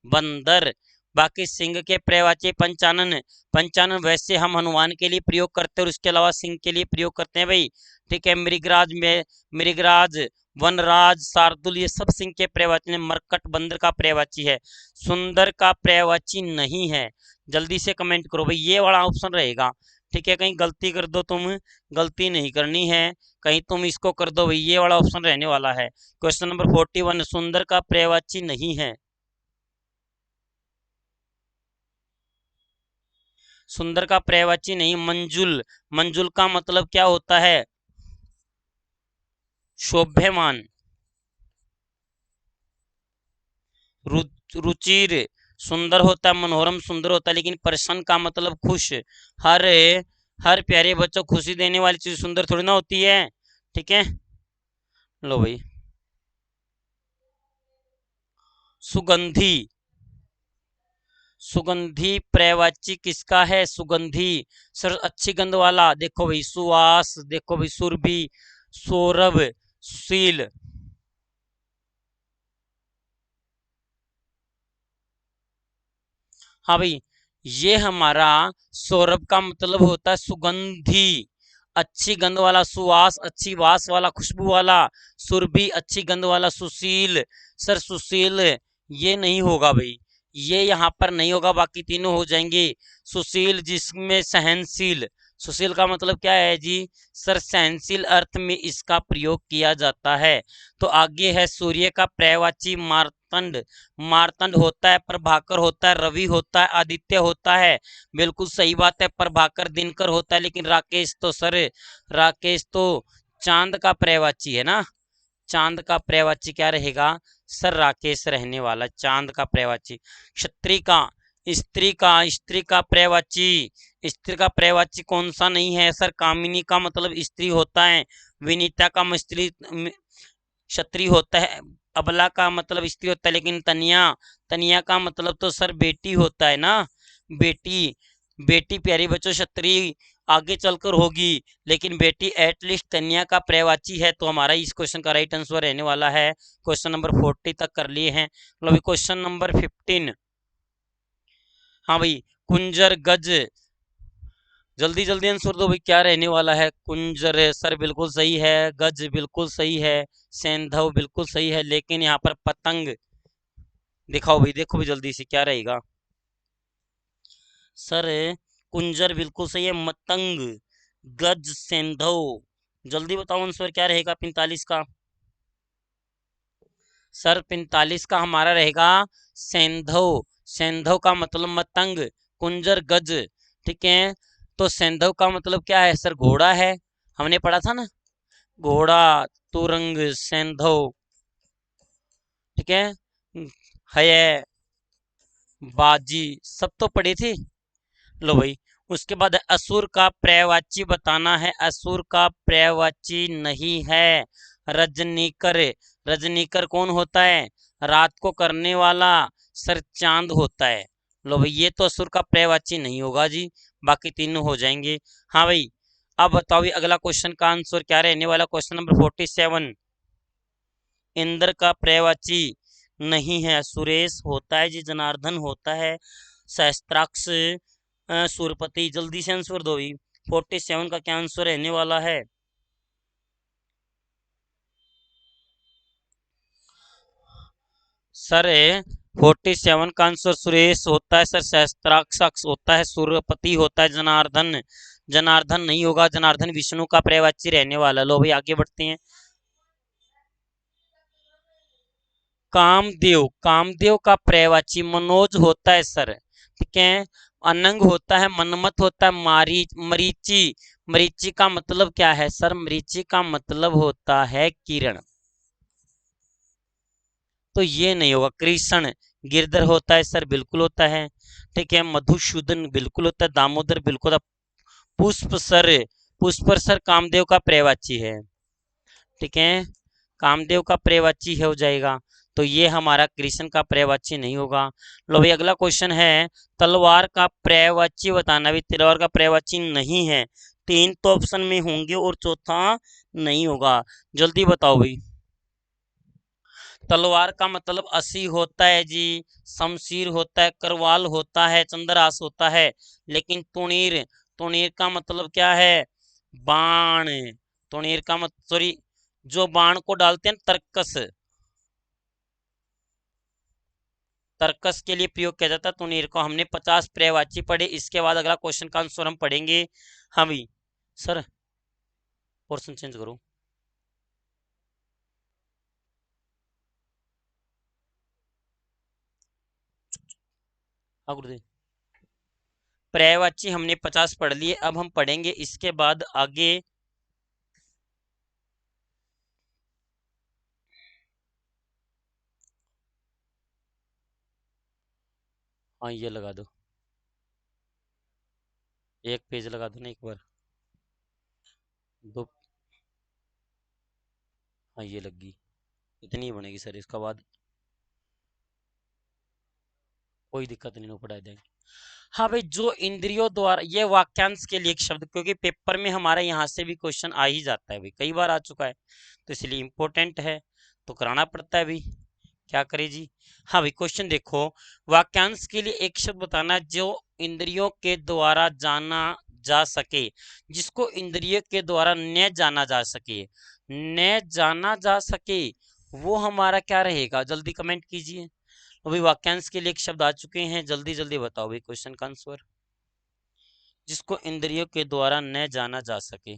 बंदर। बाकी सिंह के पर्यायवाची पंचानन, पंचानन वैसे हम हनुमान के लिए प्रयोग करते हैं, और उसके अलावा सिंह के लिए प्रयोग करते हैं भाई। ठीक है, मृगराज में, मृगराज, वनराज, शार्दुल, ये सब सिंह के पर्यायवाची। मरकट बंदर का पर्यायवाची है, सुंदर का पर्यायवाची नहीं है। जल्दी से कमेंट करो भाई, ये वाला ऑप्शन रहेगा। ठीक है, कहीं गलती कर दो तुम, गलती नहीं करनी है, कहीं तुम इसको कर दो भाई, ये वाला ऑप्शन रहने वाला है। क्वेश्चन नंबर 41, सुंदर का पर्यायवाची नहीं है, सुंदर का पर्यायवाची नहीं। मंजुल, मंजुल का मतलब क्या होता है? शोभ्यमान। रुचिर, सुंदर होता है, मनोरम सुंदर होता है, लेकिन प्रसन्न का मतलब खुश। हर, हर प्यारे बच्चों खुशी देने वाली चीज सुंदर थोड़ी ना होती है। ठीक है, लो भाई, सुगंधी, सुगंधी पर्यायवाची किसका है? सुगंधी सर, अच्छी गंध वाला। देखो भाई, सुवास, देखो भाई, सुरभि, सौरभ, शील। हाँ भाई, ये हमारा सौरभ का मतलब होता है सुगंधी, अच्छी गंध वाला। सुवास, अच्छी वास वाला, खुशबू वाला। सुरभि, अच्छी गंध वाला। सुशील सर, सुशील ये नहीं होगा भाई, ये यहाँ पर नहीं होगा, बाकी तीनों हो जाएंगे। सुशील जिसमें सहनशील, सुशील का मतलब क्या है जी सर? सहनशील अर्थ में इसका प्रयोग किया जाता है। तो आगे है सूर्य का पर्यायवाची मार्तंड, मार्तंड होता है, प्रभाकर होता है, रवि होता है, आदित्य होता है। बिल्कुल सही बात है, प्रभाकर दिनकर होता है। लेकिन राकेश तो सर, राकेश तो चांद का पर्यायवाची है ना, चांद का पर्यायवाची क्या रहेगा सर, राकेश रहने वाला, चांद का पर्यायवाची। क्षत्रिय का, स्त्री का पर्यायवाची, स्त्री का पर्यायवाची कौन सा नहीं है सर, कामिनी का मतलब स्त्री होता है, विनीता का स्त्री क्षत्रिय होता है, अबला का मतलब स्त्री होता है, लेकिन तनिया, तनिया का मतलब तो सर बेटी होता है ना, बेटी, बेटी प्यारी बच्चों क्षत्रिय आगे चलकर होगी, लेकिन बेटी एटलीस्ट कन्या का पर्यायवाची है। तो हमारा इस क्वेश्चन का राइट आंसर रहने वाला है, क्वेश्चन नंबर 40 तक कर लिए हैं। मतलब क्वेश्चन नंबर 15, हाँ भाई, कुंजर गज, जल्दी जल्दी आंसर दो भाई, क्या रहने वाला है, कुंजर सर बिल्कुल सही है, गज बिल्कुल सही है, सेंधव बिल्कुल सही है, लेकिन यहाँ पर पतंग दिखाओ भाई, देखो भाई जल्दी से क्या रहेगा सर, कुंजर बिल्कुल सही है, मतंग, गज, सेंधव, जल्दी बताओ आंसर क्या रहेगा 45 का सर, 45 का हमारा रहेगा सेंधव, सेंधव का मतलब मतंग, कुंजर गज, ठीक है। तो सेंधव का मतलब क्या है सर, घोड़ा है, हमने पढ़ा था ना, घोड़ा, तुरंग, सेंधव, ठीक है बाजी, सब तो पढ़ी थी। लो भाई, उसके बाद असुर का पर्यायवाची बताना है, असुर का पर्यायवाची नहीं है रजनीकर, रजनीकर कौन होता है, रात को करने वाला सर, चांद होता है। लो भाई, ये तो असुर का पर्यायवाची नहीं होगा जी, बाकी तीनों हो जाएंगे। हाँ भाई, अब बताओ अगला क्वेश्चन का आंसर क्या रहने वाला, क्वेश्चन नंबर 47, इंद्र का पर्यायवाची नहीं है, सुरेश होता है जी, जनार्दन होता है, सहस्त्राक्ष, सूरपति, जल्दी से आंसर दो भाई, 47 का क्या आंसर रहने वाला है सर, 47 का आंसर सुरेश होता है सर, सहस्त्राक्ष होता है, सूर्यपति होता है, जनार्दन, जनार्दन नहीं होगा, जनार्दन विष्णु का पर्यायवाची रहने वाला। लो भाई आगे बढ़ते हैं, कामदेव, कामदेव का पर्यायवाची मनोज होता है सर, ठीक है। अनंग होता है, मनमत होता है, मरीचि, मरीचि का मतलब क्या है सर, मरीचि का मतलब होता है किरण, तो ये नहीं होगा। कृष्ण, गिरधर होता है सर, बिल्कुल होता है, ठीक है। मधुसूदन बिल्कुल होता है, दामोदर बिल्कुल होता है। पुष्प सर, पुष्प सर कामदेव का पर्यायवाची है, ठीक है, कामदेव का पर्यायवाची हो जाएगा, तो ये हमारा कृष्ण का पर्यायवाची नहीं होगा। लो भाई अगला क्वेश्चन है, तलवार का पर्यायवाची बताना भी, तलवार का पर्यायवाची नहीं है, तीन तो ऑप्शन में होंगे और चौथा नहीं होगा, जल्दी बताओ भाई। तलवार का मतलब असी होता है जी, शमशीर होता है, करवाल होता है, चंद्रहास होता है, लेकिन तुणीर, तुणीर का मतलब क्या है, बाण, तुणीर का मतलब सॉरी, जो बाण को डालते हैं तरकस, तरकस के लिए प्रयोग किया जाता है तुणीर को। हमने 50 पर्यायवाची पढ़े, इसके बाद अगला क्वेश्चन का आंसर हम पढ़ेंगे। हाँ भाई सर, पोर्शन चेंज करो, हाँ गुरुदेव, पर्यायवाची हमने 50 पढ़ लिए, अब हम पढ़ेंगे इसके बाद आगे। हाँ ये लगा दो, एक पेज लगा दो ना एक बार, दो, हाँ ये लगी, इतनी ही बनेगी सर, इसका बाद कोई दिक्कत नहीं, पढ़ा देंगे। हाँ भाई, जो इंद्रियों द्वारा, ये वाक्यांश के लिए एक शब्द, क्योंकि पेपर में हमारे यहाँ से भी क्वेश्चन आ ही जाता है भाई, कई बार आ चुका है, तो इसलिए इम्पोर्टेंट है, तो कराना पड़ता है भाई, क्या करे जी। हाँ भाई क्वेश्चन देखो, वाक्यांश के लिए एक शब्द बताना जो इंद्रियों के द्वारा जाना जा सके, जिसको इंद्रिय के द्वारा न जाना जा सके, न जाना जा सके, वो हमारा क्या रहेगा, जल्दी कमेंट कीजिए। अभी वाक्यांश के लिए एक शब्द आ चुके हैं, जल्दी जल्दी बताओ भाई क्वेश्चन का आंसर, जिसको इंद्रियों के द्वारा न जाना जा सके।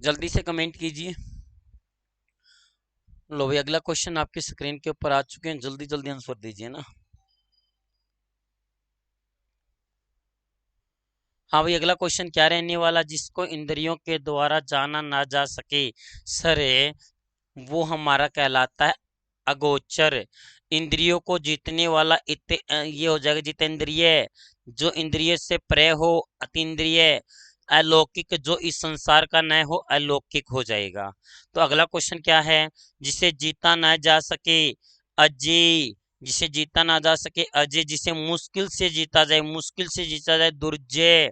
जल्दी से कमेंट कीजिए। लो भाई, अगला क्वेश्चन आपकी स्क्रीन के ऊपर आ चुके हैं, जल्दी जल्दी आंसर दीजिए ना। हाँ भाई, अगला क्वेश्चन क्या रहने वाला, जिसको इंद्रियों के द्वारा जाना ना जा सके सर, वो हमारा कहलाता है अगोचर। इंद्रियों को जीतने वाला ये हो जाएगा जितेंद्रिय। जो इंद्रिय से परे हो अतीन्द्रिय। अलौकिक, जो इस संसार का न हो अलौकिक हो जाएगा। तो अगला क्वेश्चन क्या है, जिसे जीता ना जा सके अजय। जिसे जीता ना जा सके अजय, जिसे मुश्किल से जीता जाए, मुश्किल से जीता जाए दुर्जय।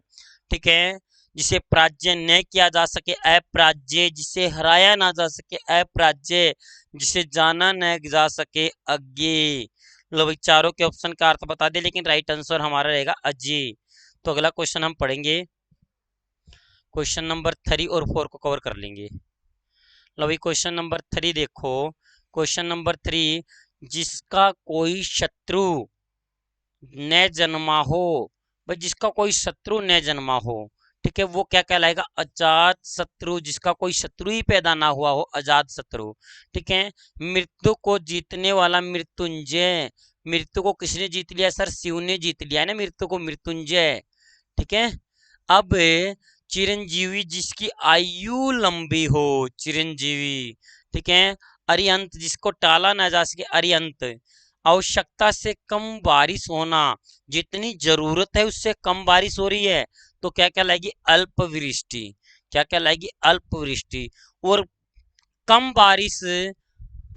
ठीक है। जिसे प्राज्य न किया जा सके अप्राज्य, जिसे हराया ना जा सके अप्राज्य, जिसे जाना न जा सके अज्ञेय। लो भाई, चारों के ऑप्शन का अर्थ बता दे, लेकिन राइट आंसर हमारा रहेगा अजय। तो अगला क्वेश्चन हम पढ़ेंगे, क्वेश्चन नंबर 3 और 4 को कवर कर लेंगे। लो भाई, क्वेश्चन नंबर 3 देखो। क्वेश्चन नंबर 3, जिसका कोई शत्रु न जन्मा हो। भाई, जिसका कोई शत्रु न जन्मा हो, ठीक है, वो क्या कहलाएगा, अजात शत्रु। जिसका कोई शत्रु ही पैदा ना हुआ हो, अजात शत्रु। ठीक है। मृत्यु को जीतने वाला मृत्युंजय। मृत्यु को किसने जीत लिया सर, शिव ने जीत लिया है ना मृत्यु को, मृत्युंजय। ठीक है। अब चिरंजीवी, जिसकी आयु लंबी हो, चिरंजीवी। ठीक है। अरियंत, जिसको टाला ना जा सके, अरियंत। आवश्यकता से कम बारिश होना, जितनी जरूरत है उससे कम बारिश हो रही है, तो क्या कहलाएगी, अल्पवृष्टि। क्या कहलाएगी, अल्पवृष्टि। और कम बारिश,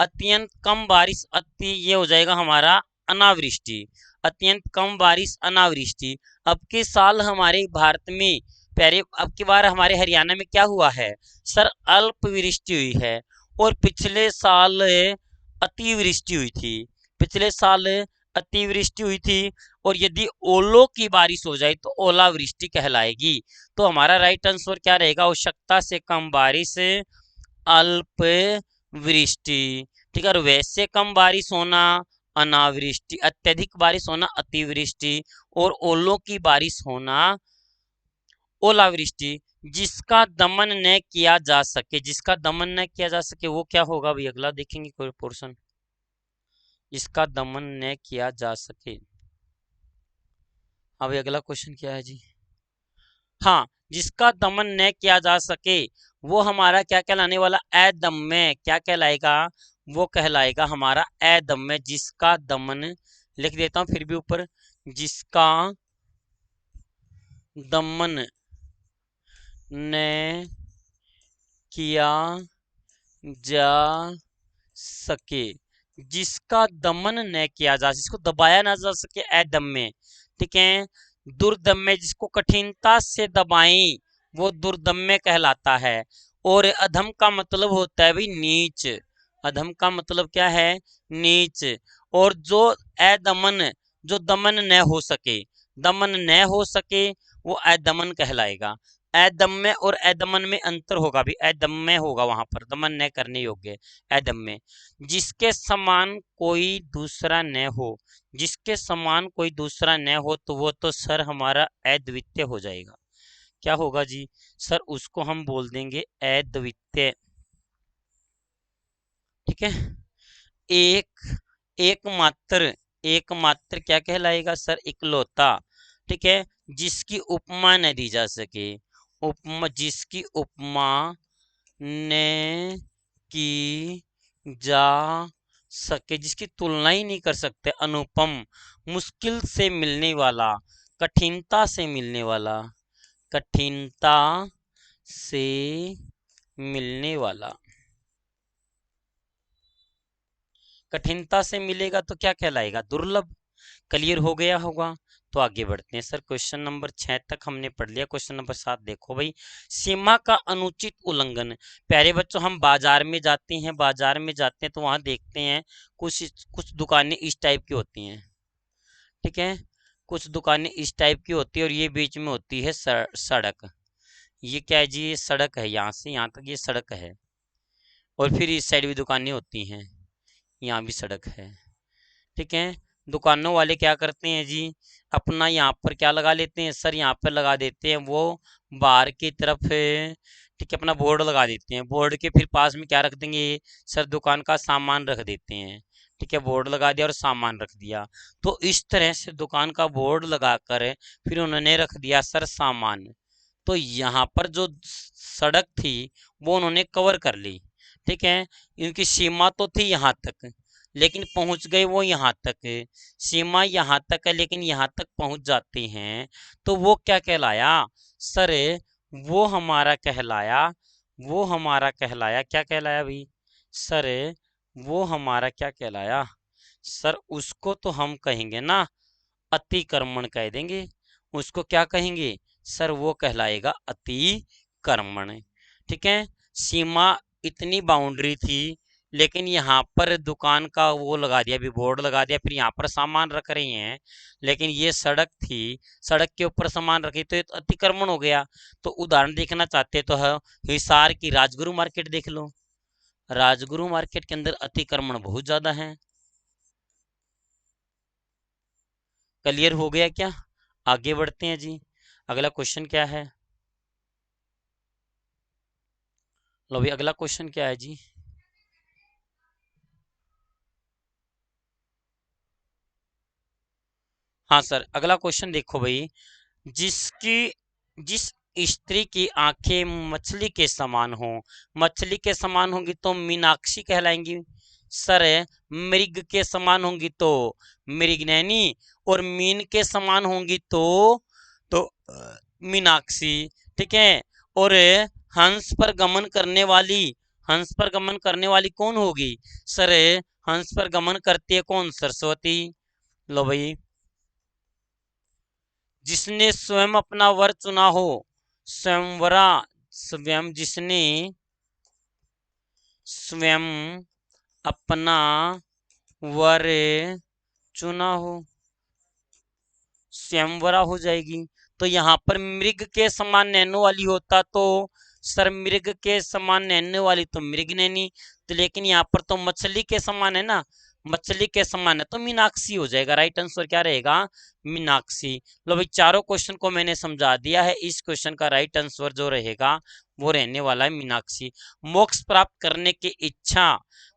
अत्यंत कम बारिश, ये हो जाएगा हमारा अनावृष्टि। अत्यंत कम बारिश अनावृष्टि। अब के साल हमारे भारत में, पहले अब की बार हमारे हरियाणा में क्या हुआ है सर, अल्पवृष्टि हुई है। और पिछले साल अतिवृष्टि हुई थी। पिछले साल अतिवृष्टि हुई थी। और यदि ओलों की बारिश हो जाए तो ओलावृष्टि कहलाएगी। तो हमारा राइट आंसर क्या रहेगा, आवश्यकता से कम बारिश अल्प वृष्टि। ठीक है। और वैसे कम बारिश होना अनावृष्टि, अत्यधिक बारिश होना अतिवृष्टि, और ओलों की बारिश होना ओलावृष्टि। जिसका दमन न किया जा सके, जिसका दमन न किया जा सके वो क्या होगा भाई, अगला देखेंगे कोई पोर्शन। जिसका दमन न किया जा सके, हाँ भाई, अगला क्वेश्चन क्या है जी। हाँ, जिसका दमन न किया जा सके वो हमारा क्या कहलाने वाला, अदम्य। क्या कहलाएगा, वो कहलाएगा हमारा अदम्य। जिसका दमन, लिख देता हूं फिर भी ऊपर, जिसका दमन न किया जा सके, जिसका दमन न किया जा, जिसको दबाया ना जा सके, अदम्य। ठीक है। दुर्दम्य, जिसको कठिनता से दबाएं वो दुर्दम्य कहलाता है। और अधम का मतलब होता है भाई नीच। अधम का मतलब क्या है, नीच। और जो अदमन, जो दमन न हो सके, दमन न हो सके वो अदमन कहलाएगा। अदम्य और अदमन में अंतर होगा भी, अदम्य होगा वहां पर, दमन न करने योग्य, अदम्य। जिसके समान कोई दूसरा न हो, जिसके समान कोई दूसरा न हो तो वो तो सर हमारा अद्वितीय हो जाएगा। क्या होगा जी सर, उसको हम बोल देंगे अद्वितीय। ठीक है। एक, एकमात्र, एकमात्र क्या कहलाएगा सर, इकलौता। ठीक है। जिसकी उपमा न दी जा सके, उपमा, जिसकी उपमा ने की जा सके, जिसकी तुलना ही नहीं कर सकते, अनुपम। मुश्किल से मिलने वाला, कठिनता से मिलने वाला, कठिनता से मिलने वाला। कठिनता से मिलेगा तो क्या कहलाएगा, दुर्लभ। क्लियर हो गया होगा। तो आगे बढ़ते हैं सर, क्वेश्चन नंबर 6 तक हमने पढ़ लिया। क्वेश्चन नंबर 7 देखो भाई, सीमा का अनुचित उल्लंघन। प्यारे बच्चों, हम बाजार में जाते हैं, बाजार में जाते हैं तो वहां देखते हैं कुछ कुछ दुकानें इस टाइप की होती हैं। ठीक है। कुछ दुकानें इस टाइप की होती है और ये बीच में होती है सड़क। ये क्या है जी, ये सड़क है, यहाँ से यहाँ तक ये सड़क है। और फिर इस साइड भी दुकानें होती हैं, यहाँ भी सड़क है। ठीक है। दुकानों वाले क्या करते हैं जी, अपना यहाँ पर क्या लगा लेते हैं सर, यहाँ पर लगा देते हैं वो बाहर की तरफ है। ठीक है, अपना बोर्ड लगा देते हैं, बोर्ड के फिर पास में क्या रख देंगे सर, दुकान का सामान रख देते हैं। ठीक है, बोर्ड लगा दिया और सामान रख दिया। तो इस तरह से दुकान का बोर्ड लगाकर फिर उन्होंने रख दिया सर सामान। तो यहाँ पर जो सड़क थी वो उन्होंने कवर कर ली। ठीक है, इनकी सीमा तो थी यहाँ तक, लेकिन पहुंच गए वो यहाँ तक। सीमा यहाँ तक है लेकिन यहाँ तक पहुंच जाते हैं तो वो क्या कहलाया सर, वो हमारा कहलाया, वो हमारा कहलाया, क्या कहलाया भाई सर, वो हमारा क्या कहलाया सर, उसको तो हम कहेंगे ना अतिक्रमण कह देंगे। उसको क्या कहेंगे सर, वो कहलाएगा अतिक्रमण। ठीक है, सीमा इतनी बाउंड्री थी लेकिन यहाँ पर दुकान का वो लगा दिया, भी बोर्ड लगा दिया, फिर यहाँ पर सामान रख रही हैं, लेकिन ये सड़क थी, सड़क के ऊपर सामान रखी तो ये तो अतिक्रमण हो गया। तो उदाहरण देखना चाहते तो है हिसार की राजगुरु मार्केट देख लो, राजगुरु मार्केट के अंदर अतिक्रमण बहुत ज्यादा है। क्लियर हो गया क्या? आगे बढ़ते हैं जी, अगला क्वेश्चन क्या है? लो भाई, अगला क्वेश्चन क्या है जी? हाँ सर, अगला क्वेश्चन देखो भाई, जिसकी जिस स्त्री की आंखें मछली के समान हो, मछली के समान होंगी तो मीनाक्षी कहलाएंगी सर, मृग के समान होंगी तो मृगनयनी, और मीन के समान होंगी तो मीनाक्षी। ठीक है, और हंस पर गमन करने वाली, हंस पर गमन करने वाली कौन होगी सर, हंस पर गमन करती है कौन, सरस्वती। लो भाई, जिसने स्वयं अपना वर चुना हो, स्वयंवरा, स्वयं जिसने स्वयं अपना वर चुना हो, स्वयंवरा हो जाएगी। तो यहाँ पर मृग के समान नैनो वाली होता तो सर, मृग के समान नैनो वाली तो मृग नैनी, तो लेकिन यहाँ पर तो मछली के समान है ना, मछली के समान है तो मीनाक्षी हो जाएगा। राइट आंसर क्या रहेगा, मीनाक्षी। लो भाई, चारों क्वेश्चन को मैंने समझा दिया है, इस क्वेश्चन का राइट आंसर जो रहेगा वो रहने वाला है मीनाक्षी। मोक्ष प्राप्त करने की इच्छा,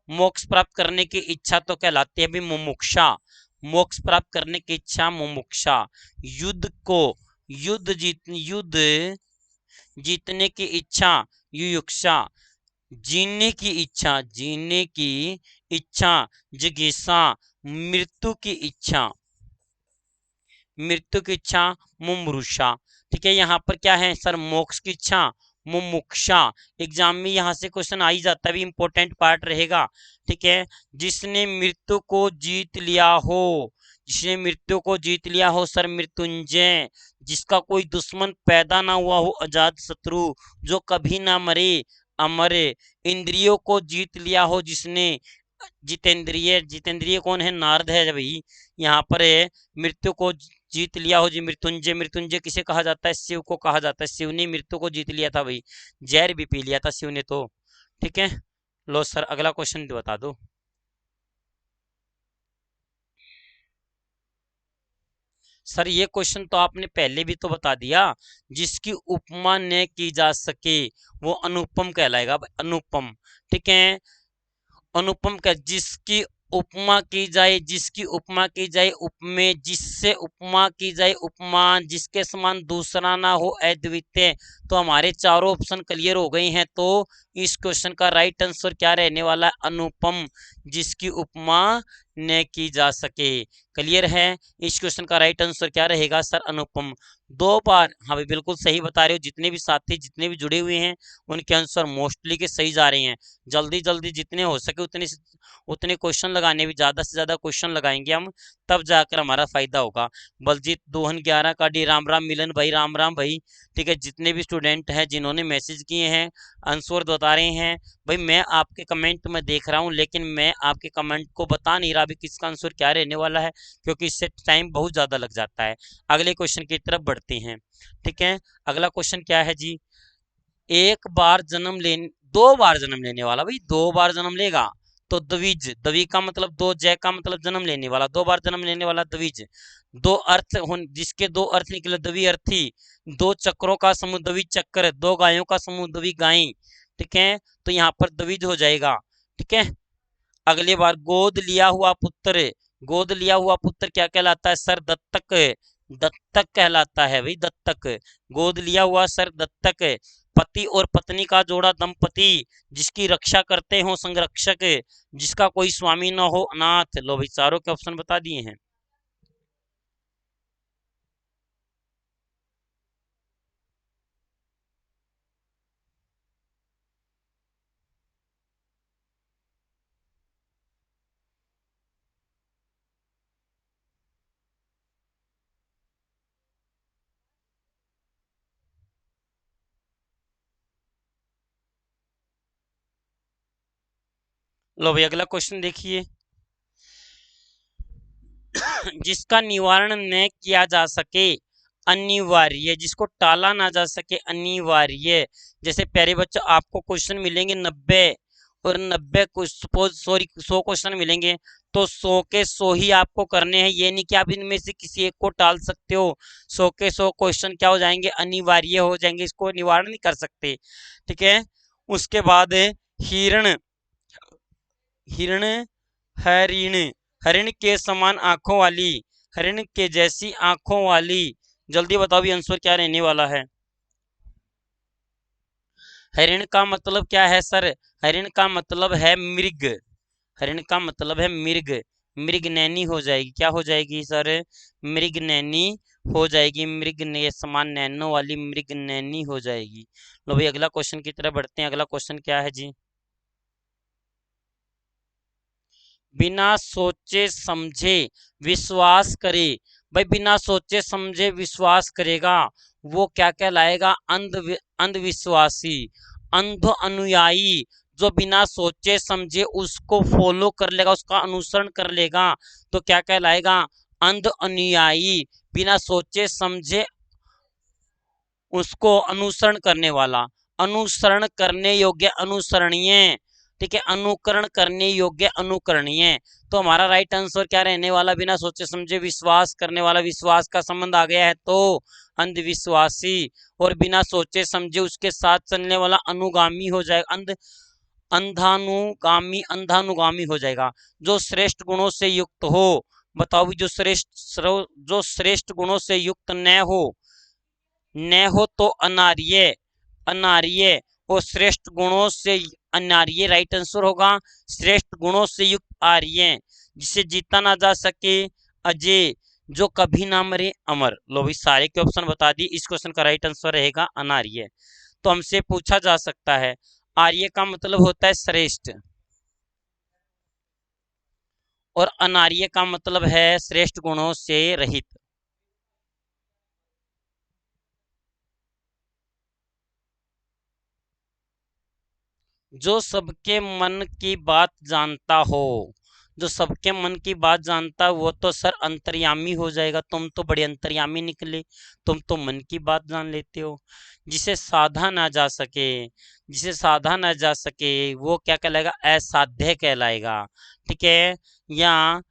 मोक्ष प्राप्त करने की इच्छा तो कहलाती है भी मुमुक्षा, मोक्ष प्राप्त करने की इच्छा मुमुक्षा। युद्ध को, युद्ध जीतने की इच्छा युयुक्षा, जीने की इच्छा, जीने की इच्छा जिज्ञासा, मृत्यु की इच्छा, मृत्यु की इच्छा मुमुक्षा। ठीक है, यहाँ पर क्या है सर, मोक्ष की इच्छा मुमुक्षा। एग्जाम में यहाँ से क्वेश्चन आ ही जाता है, भी इंपॉर्टेंट पार्ट रहेगा। ठीक है, जिसने मृत्यु को जीत लिया हो, जिसने मृत्यु को जीत लिया हो सर, मृत्युंजय। जिसका कोई दुश्मन पैदा ना हुआ हो, अजात शत्रु, जो कभी ना मरे, अमर। इंद्रियों को जीत लिया हो जिसने, जितेंद्रिय, जितेंद्रिय कौन है, नारद है भाई। यहाँ पर है मृत्यु को जीत लिया हो जी, मृत्युंजय। मृत्युंजय किसे कहा जाता है, शिव को कहा जाता है, शिव ने मृत्यु को जीत लिया था भाई, जहर भी पी लिया था शिव ने तो। ठीक है, लो सर अगला क्वेश्चन बता दो। सर ये क्वेश्चन तो आपने पहले भी तो बता दिया, जिसकी उपमा न की जा सके वो अनुपम कहलाएगा, अनुपम। ठीक है, अनुपम का, जिसकी उपमा की जाए, जिसकी उपमा की जाए उपमेय, जिससे उपमा की जाए उपमा, जिसके समान दूसरा ना हो अद्वितीय। तो हमारे चारों ऑप्शन क्लियर हो गए हैं, तो इस क्वेश्चन का राइट आंसर क्या रहने वाला है, अनुपम, जिसकी उपमा न की जा सके। क्लियर है, इस क्वेश्चन का राइट आंसर क्या रहेगा सर, अनुपम। दो बार, हाँ भाई बिल्कुल सही बता रहे हो, जितने भी साथी जितने भी जुड़े हुए हैं उनके आंसर मोस्टली के सही जा रहे हैं। जल्दी जल्दी जितने हो सके उतने उतने क्वेश्चन लगाने, भी ज्यादा से ज्यादा क्वेश्चन लगाएंगे हम, तब जाकर हमारा फायदा होगा। बलजीत दोहन 11 का डी, राम राम मिलन भाई, राम राम भाई। ठीक है, जितने भी स्टूडेंट हैं जिन्होंने मैसेज किए हैं, आंसर बता रहे हैं भाई, मैं आपके कमेंट में देख रहा हूँ लेकिन मैं आपके कमेंट को बता नहीं रहा अभी किसका आंसर क्या रहने वाला है, क्योंकि इससे टाइम बहुत ज्यादा लग जाता है। अगले क्वेश्चन की तरफ बढ़ते हैं। ठीक है, अगला क्वेश्चन क्या है जी, एक बार जन्म लेने, दो बार जन्म लेने वाला, भाई दो बार जन्म लेगा तो द्विज, द्वि का मतलब दो, जय का मतलब जन्म लेने वाला, दो बार जन्म लेने वाला द्विज। दो अर्थ जिसके दो अर्थ निकले द्वि अर्थी। दो चक्रों का समूह द्वि चक्र, दो गायों का समूह द्वि गाय। ठीक है, तो यहाँ पर द्विज हो जाएगा। ठीक है, अगली बार गोद लिया हुआ पुत्र, गोद लिया हुआ पुत्र क्या कहलाता है सर? दत्तक, दत्तक कहलाता है भाई, दत्तक। गोद लिया हुआ सर दत्तक। पति और पत्नी का जोड़ा दंपति, जिसकी रक्षा करते हो संरक्षक, जिसका कोई स्वामी न हो अनाथ। लो भाई, चारों के ऑप्शन बता दिए हैं। लो भाई, अगला क्वेश्चन देखिए। जिसका निवारण न किया जा सके अनिवार्य, जिसको टाला ना जा सके अनिवार्य। जैसे प्यारे बच्चों, आपको क्वेश्चन मिलेंगे 90, और 90 सपोज सॉरी 100 क्वेश्चन मिलेंगे, तो 100 के 100 ही आपको करने हैं। ये नहीं कि आप इनमें से किसी एक को टाल सकते हो। 100 के 100 क्वेश्चन क्या हो जाएंगे? अनिवार्य हो जाएंगे, इसको निवारण नहीं कर सकते। ठीक है, उसके बाद है हिरण, हिरण, हरिण, हरिण के समान आंखों वाली, हरिण के जैसी आंखों वाली। जल्दी बताओ भी आंसर क्या रहने वाला है। हरिण का मतलब क्या है सर? हरिण का मतलब है मृग, हरिण का मतलब है मृग। मृग नैनी हो जाएगी, क्या हो जाएगी सर? मृग नैनी हो जाएगी, मृग ने समान नैनो वाली मृग नैनी हो जाएगी। लो भाई, अगला क्वेश्चन की तरफ बढ़ते हैं। अगला क्वेश्चन क्या है जी? बिना सोचे समझे विश्वास करे, भाई बिना सोचे समझे विश्वास करेगा, वो क्या कहलाएगा? अंधविश्वासी, अंध अनुयायी। जो बिना सोचे समझे उसको फॉलो कर लेगा, उसका अनुसरण कर लेगा, तो क्या कहलाएगा? अंध अनुयायी। बिना सोचे समझे उसको अनुसरण करने वाला, अनुसरण करने योग्य अनुसरणीय। ठीक है, अनुकरण करने योग्य अनुकरणीय। तो हमारा राइट आंसर क्या रहने वाला? बिना सोचे समझे विश्वास करने वाला, विश्वास का संबंध आ गया है तो अंधविश्वासी। और बिना सोचे समझे उसके साथ चलने वाला अनुगामी हो जाएगा, अंधानुगामी, अंधानुगामी हो जाएगा। जो श्रेष्ठ गुणों से युक्त हो, बताओ भी, जो श्रेष्ठ गुणों से युक्त न हो, न हो तो अनार्य, अनार्य। और श्रेष्ठ गुणों से अनार्य राइट आंसर होगा। श्रेष्ठ गुणों से युक्त आर्य, जिसे जीता ना जा सके अजय, जो कभी ना मरे अमर। लो भाई, सारे के ऑप्शन बता दिए, इस क्वेश्चन का राइट आंसर रहेगा अनार्य। तो हमसे पूछा जा सकता है, आर्य का मतलब होता है श्रेष्ठ, और अनार्य का मतलब है श्रेष्ठ गुणों से रहित। जो सबके मन की बात जानता हो, जो सबके मन की बात जानता है, वो तो सर अंतर्यामी हो जाएगा। तुम तो बड़े अंतर्यामी निकले, तुम तो मन की बात जान लेते हो। जिसे साधा ना जा सके, जिसे साधा ना जा सके, वो क्या कहलाएगा? असाध्य कहलाएगा। ठीक है, या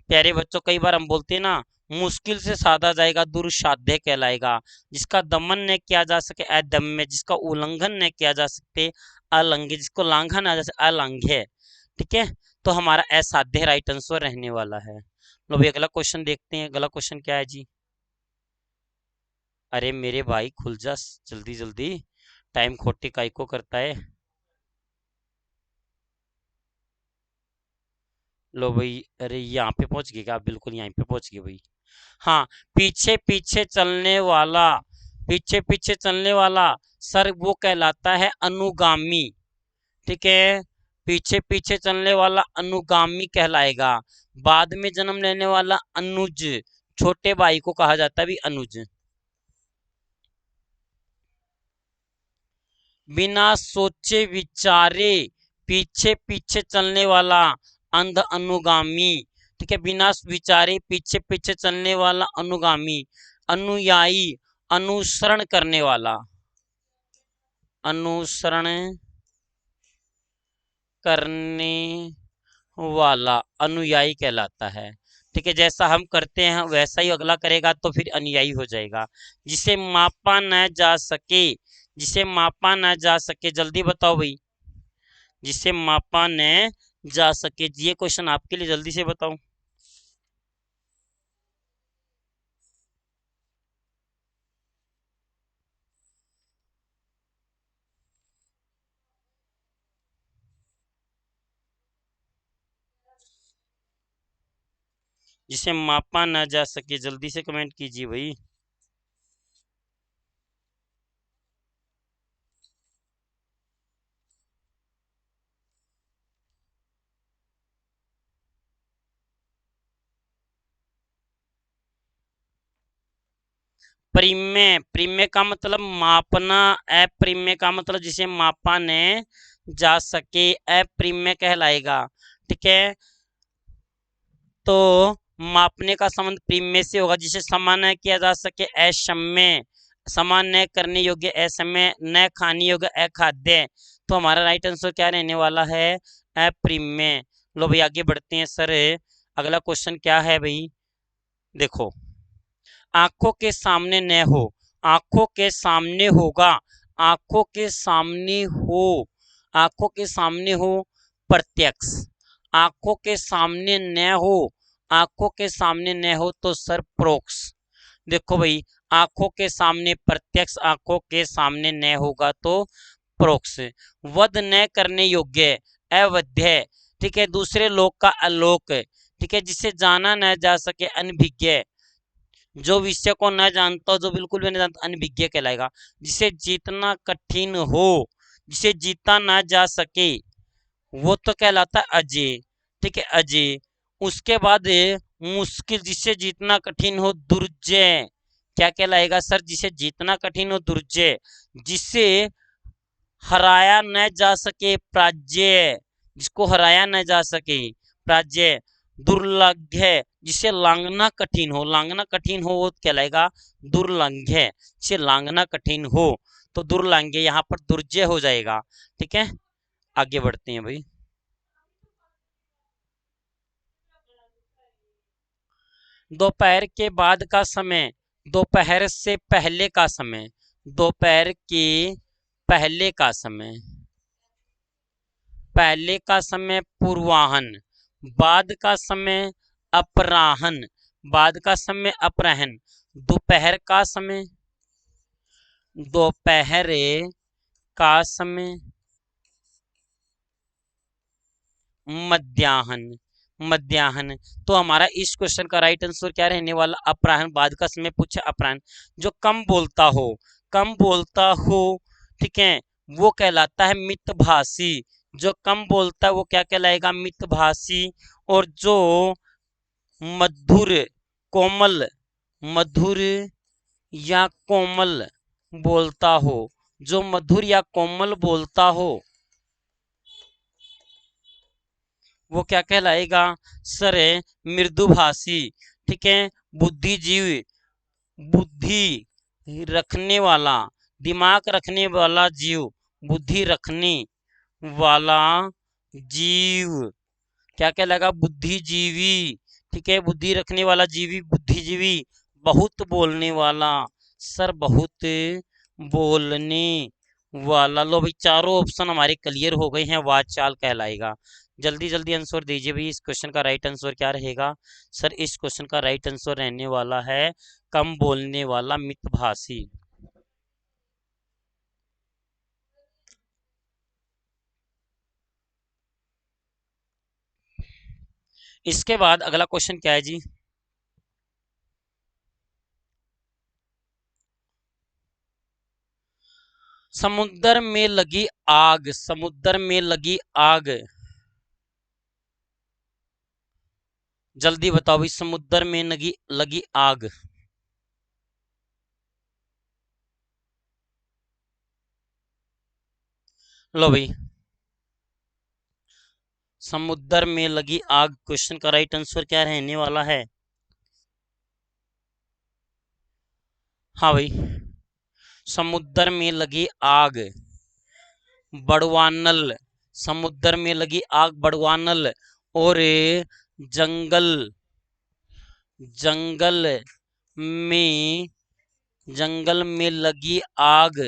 प्यारे बच्चों, कई बार हम बोलते हैं ना, मुश्किल से साधा जाएगा, दुर्साध्य कहलाएगा। जिसका दमन न किया जा सके अदम्य, जिसका उल्लंघन न किया जा सकते अलंघ्य, जिसको लांघा ना जा सके अलंघ्य। ठीक है, तो हमारा असाध्य राइट आंसर रहने वाला है। लो भाई, अगला क्वेश्चन देखते हैं। अगला क्वेश्चन क्या है जी? अरे मेरे भाई खुल जा, जल्दी जल्दी, टाइम खोटी काई को करता है। लो भाई, अरे यहाँ पे पहुंच गए क्या आप? बिल्कुल यहाँ पे पहुंच गए भाई। हाँ, पीछे पीछे चलने वाला, पीछे पीछे चलने वाला सर वो कहलाता है अनुगामी। ठीक है, पीछे पीछे चलने वाला अनुगामी कहलाएगा। बाद में जन्म लेने वाला अनुज, छोटे भाई को कहा जाता है भी अनुज। बिना सोचे विचारे पीछे पीछे चलने वाला अंध अनुगामी। ठीक है, बिना विचारे पीछे पीछे चलने वाला अनुगामी। अनुयायी, अनुसरण करने वाला, अनुसरण करने वाला अनुयायी कहलाता है। ठीक है, जैसा हम करते हैं वैसा ही अगला करेगा तो फिर अनुयायी हो जाएगा। जिसे मापा न जा सके, जिसे मापा न जा सके, जल्दी बताओ भाई। जिसे मापा न जा सके, ये क्वेश्चन आपके लिए, जल्दी से बताओ। जिसे मापा ना जा सके, जल्दी से कमेंट कीजिए भाई। परिमेय, परिमेय का मतलब मापना, अपरिमेय का मतलब जिसे मापा ने जा सके, अपरिमेय कहलाएगा। ठीक है, तो मापने का संबंध परिमेय से होगा, जिसे समान न किया जा सके, अक्षम्य। समान न करने योग्य असमय, न खाने योग्य अखाद्य। तो हमारा राइट आंसर क्या रहने वाला है, अपरिमेय। लो भाई आगे बढ़ते हैं सर। अगला क्वेश्चन क्या है भाई, देखो। आंखों के सामने न हो, आंखों के सामने होगा, आंखों के सामने हो, आंखों के सामने हो, प्रत्यक्ष। आंखों के सामने न हो, आंखों के सामने न हो तो सर प्रोक्ष। देखो भाई, आंखों के सामने प्रत्यक्ष, आंखों के सामने न होगा तो प्रोक्ष। वध न करने योग्य, अवध्य। ठीक है, दूसरे लोक का आलोक। ठीक है, जिसे जाना न जा सके, अनभिज्ञ। जो विषय को न जानता हो, जो बिल्कुल भी नहीं जानता, अनभिज्ञ कहलाएगा। जिसे जीतना कठिन हो, जिसे जीता ना जा सके, वो तो कहलाता है अजय। ठीक है, अजय। उसके बाद मुश्किल, जिसे जीतना कठिन हो, दुर्जय। क्या कहलाएगा सर, जिसे जीतना कठिन हो, दुर्जय। जिसे हराया न जा सके, प्राज्य। जिसको हराया न जा सके, प्राज्य। दुर्लंघ्य, जिसे लांघना कठिन हो, लांघना कठिन हो वो कहलाएगा दुर्लंघ्य। जिसे लांघना कठिन हो तो दुर्लंघ्य, यहाँ पर दुर्जय हो जाएगा। ठीक है, आगे बढ़ते हैं भाई। दोपहर के बाद का समय, दोपहर से पहले का समय। दोपहर के पहले का समय, पहले का समय पूर्वाहन, बाद का समय अपराहन, बाद का समय अपराहन। दोपहर का समय, दोपहर का समय मध्याह्न, मध्याह्न। तो हमारा इस क्वेश्चन का राइट आंसर क्या रहने वाला, अपराह्न। बाद का समय पूछा अपराह्न। जो कम बोलता हो, कम बोलता हो, ठीक है, वो कहलाता है मितभाषी। जो कम बोलता है वो क्या कहलाएगा, मितभाषी। और जो मधुर, कोमल, मधुर या कोमल बोलता हो, जो मधुर या कोमल बोलता हो, वो क्या कहलाएगा सर, मृदुभाषी। ठीक है, बुद्धिजीव, बुद्धि रखने वाला, दिमाग रखने वाला जीव, बुद्धि रखने वाला जीव क्या कहलाएगा, बुद्धिजीवी। ठीक है, बुद्धि रखने वाला जीवी, बुद्धिजीवी। बहुत बोलने वाला सर, बहुत बोलने वाला। लो भाई, चारों ऑप्शन हमारे क्लियर हो गए हैं, वाचाल कहलाएगा। जल्दी जल्दी आंसर दीजिए भाई, इस क्वेश्चन का राइट आंसर क्या रहेगा सर। इस क्वेश्चन का राइट आंसर रहने वाला है कम बोलने वाला, मितभाषी। इसके बाद अगला क्वेश्चन क्या है जी, समुद्र में लगी आग, समुद्र में लगी आग। जल्दी बताओ भाई, समुद्र में लगी लगी आग। लो भाई, समुद्र में लगी आग, क्वेश्चन का राइट आंसर क्या रहने वाला है। हाँ भाई, समुद्र में लगी आग, बड़वानल। समुद्र में लगी आग, बड़वानल। और जंगल जंगल में जंगल में लगी आग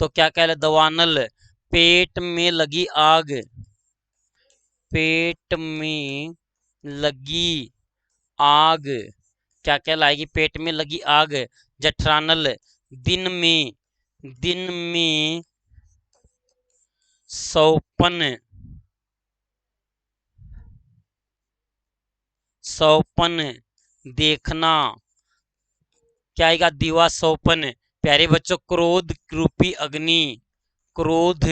तो क्या कहला दवानल। पेट में लगी आग, पेट में लगी आग क्या कहलाएगी, पेट में लगी आग जठरानल। दिन में सौपन सौपन देखना क्या आएगा, दीवा सौपन। प्यारे बच्चों, क्रोध रूपी अग्नि, क्रोध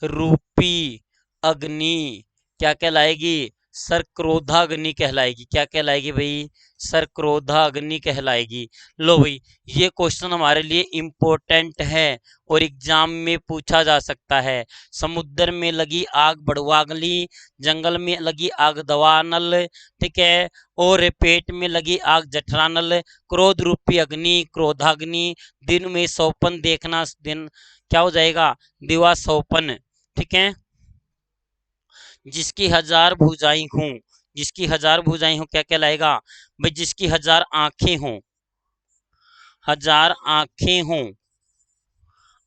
रूपी अग्नि क्या कहलाएगी, सर क्रोधाग्नि कहलाएगी। क्या कहलाएगी भाई, सर क्रोधाग्नि कहलाएगी। लो भाई, ये क्वेश्चन हमारे लिए इम्पोर्टेंट है और एग्जाम में पूछा जा सकता है। समुद्र में लगी आग बड़वागली, जंगल में लगी आग दवानल, ठीक है, और पेट में लगी आग जठरानल, क्रोध रूपी अग्नि क्रोधाग्नि, दिन में सौपन देखना, दिन क्या हो जाएगा, दिवा सौपन। ठीक है, जिसकी हजार भुजाएं हों, जिसकी हजार भुजाएं हों क्या कहलाएगा भाई, जिसकी हजार आंखें हों, हजार आंखें हों,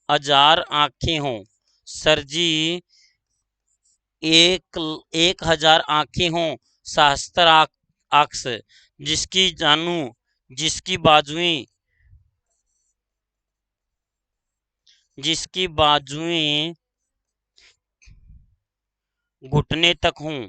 हजार आंखें हों। सर जी, एक 1000 आंखें हों, सहस्त्र आंख, जिसकी जानू, जिसकी बाजुएं, जिसकी बाजुएं घुटने तक हों,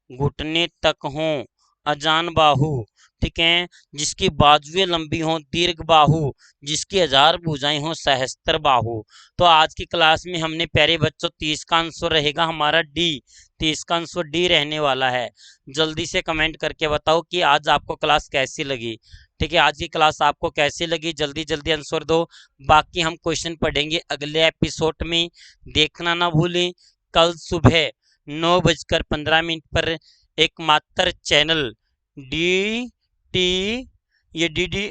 घुटने तक हों, अजान बाहु। ठीक है, जिसकी बाजुएं लंबी हों, दीर्घ बाहु, जिसकी हजार भुजाएं हों, सहस्त्र बाहु। तो आज की क्लास में हमने प्यारे बच्चों 30 का आंसर रहेगा हमारा डी, 30 का आंसर डी रहने वाला है। जल्दी से कमेंट करके बताओ कि आज आपको क्लास कैसी लगी। ठीक है, आज की क्लास आपको कैसी लगी, जल्दी जल्दी आंसर दो। बाकी हम क्वेश्चन पढ़ेंगे अगले एपिसोड में, देखना ना भूलें। कल सुबह 9:15 पर एकमात्र चैनल डी टी, ये डी डी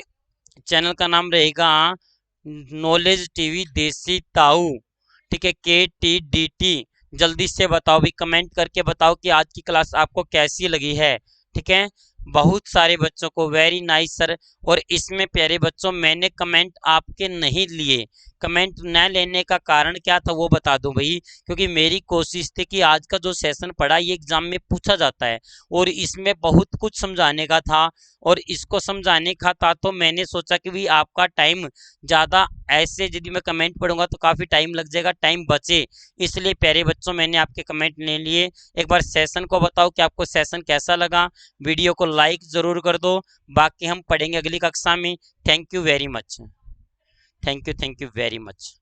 चैनल का नाम रहेगा नॉलेज टीवी देसी ताऊ। ठीक है, KTDT। जल्दी से बताओ भी, कमेंट करके बताओ कि आज की क्लास आपको कैसी लगी है। ठीक है, बहुत सारे बच्चों को वेरी नाइस सर। और इसमें प्यारे बच्चों मैंने कमेंट आपके नहीं लिए, कमेंट न लेने का कारण क्या था वो बता दूं भाई, क्योंकि मेरी कोशिश थी कि आज का जो सेशन पढ़ा ये एग्जाम में पूछा जाता है और इसमें बहुत कुछ समझाने का था, और इसको समझाने का था तो मैंने सोचा कि भाई आपका टाइम ज़्यादा, ऐसे यदि मैं कमेंट पढ़ूंगा तो काफ़ी टाइम लग जाएगा, टाइम बचे, इसलिए प्यारे बच्चों मैंने आपके कमेंट ले लिए। एक बार सेशन को बताओ कि आपको सेशन कैसा लगा, वीडियो को लाइक ज़रूर कर दो। बाकी हम पढ़ेंगे अगली कक्षा में। Thank you very much, thank you very much.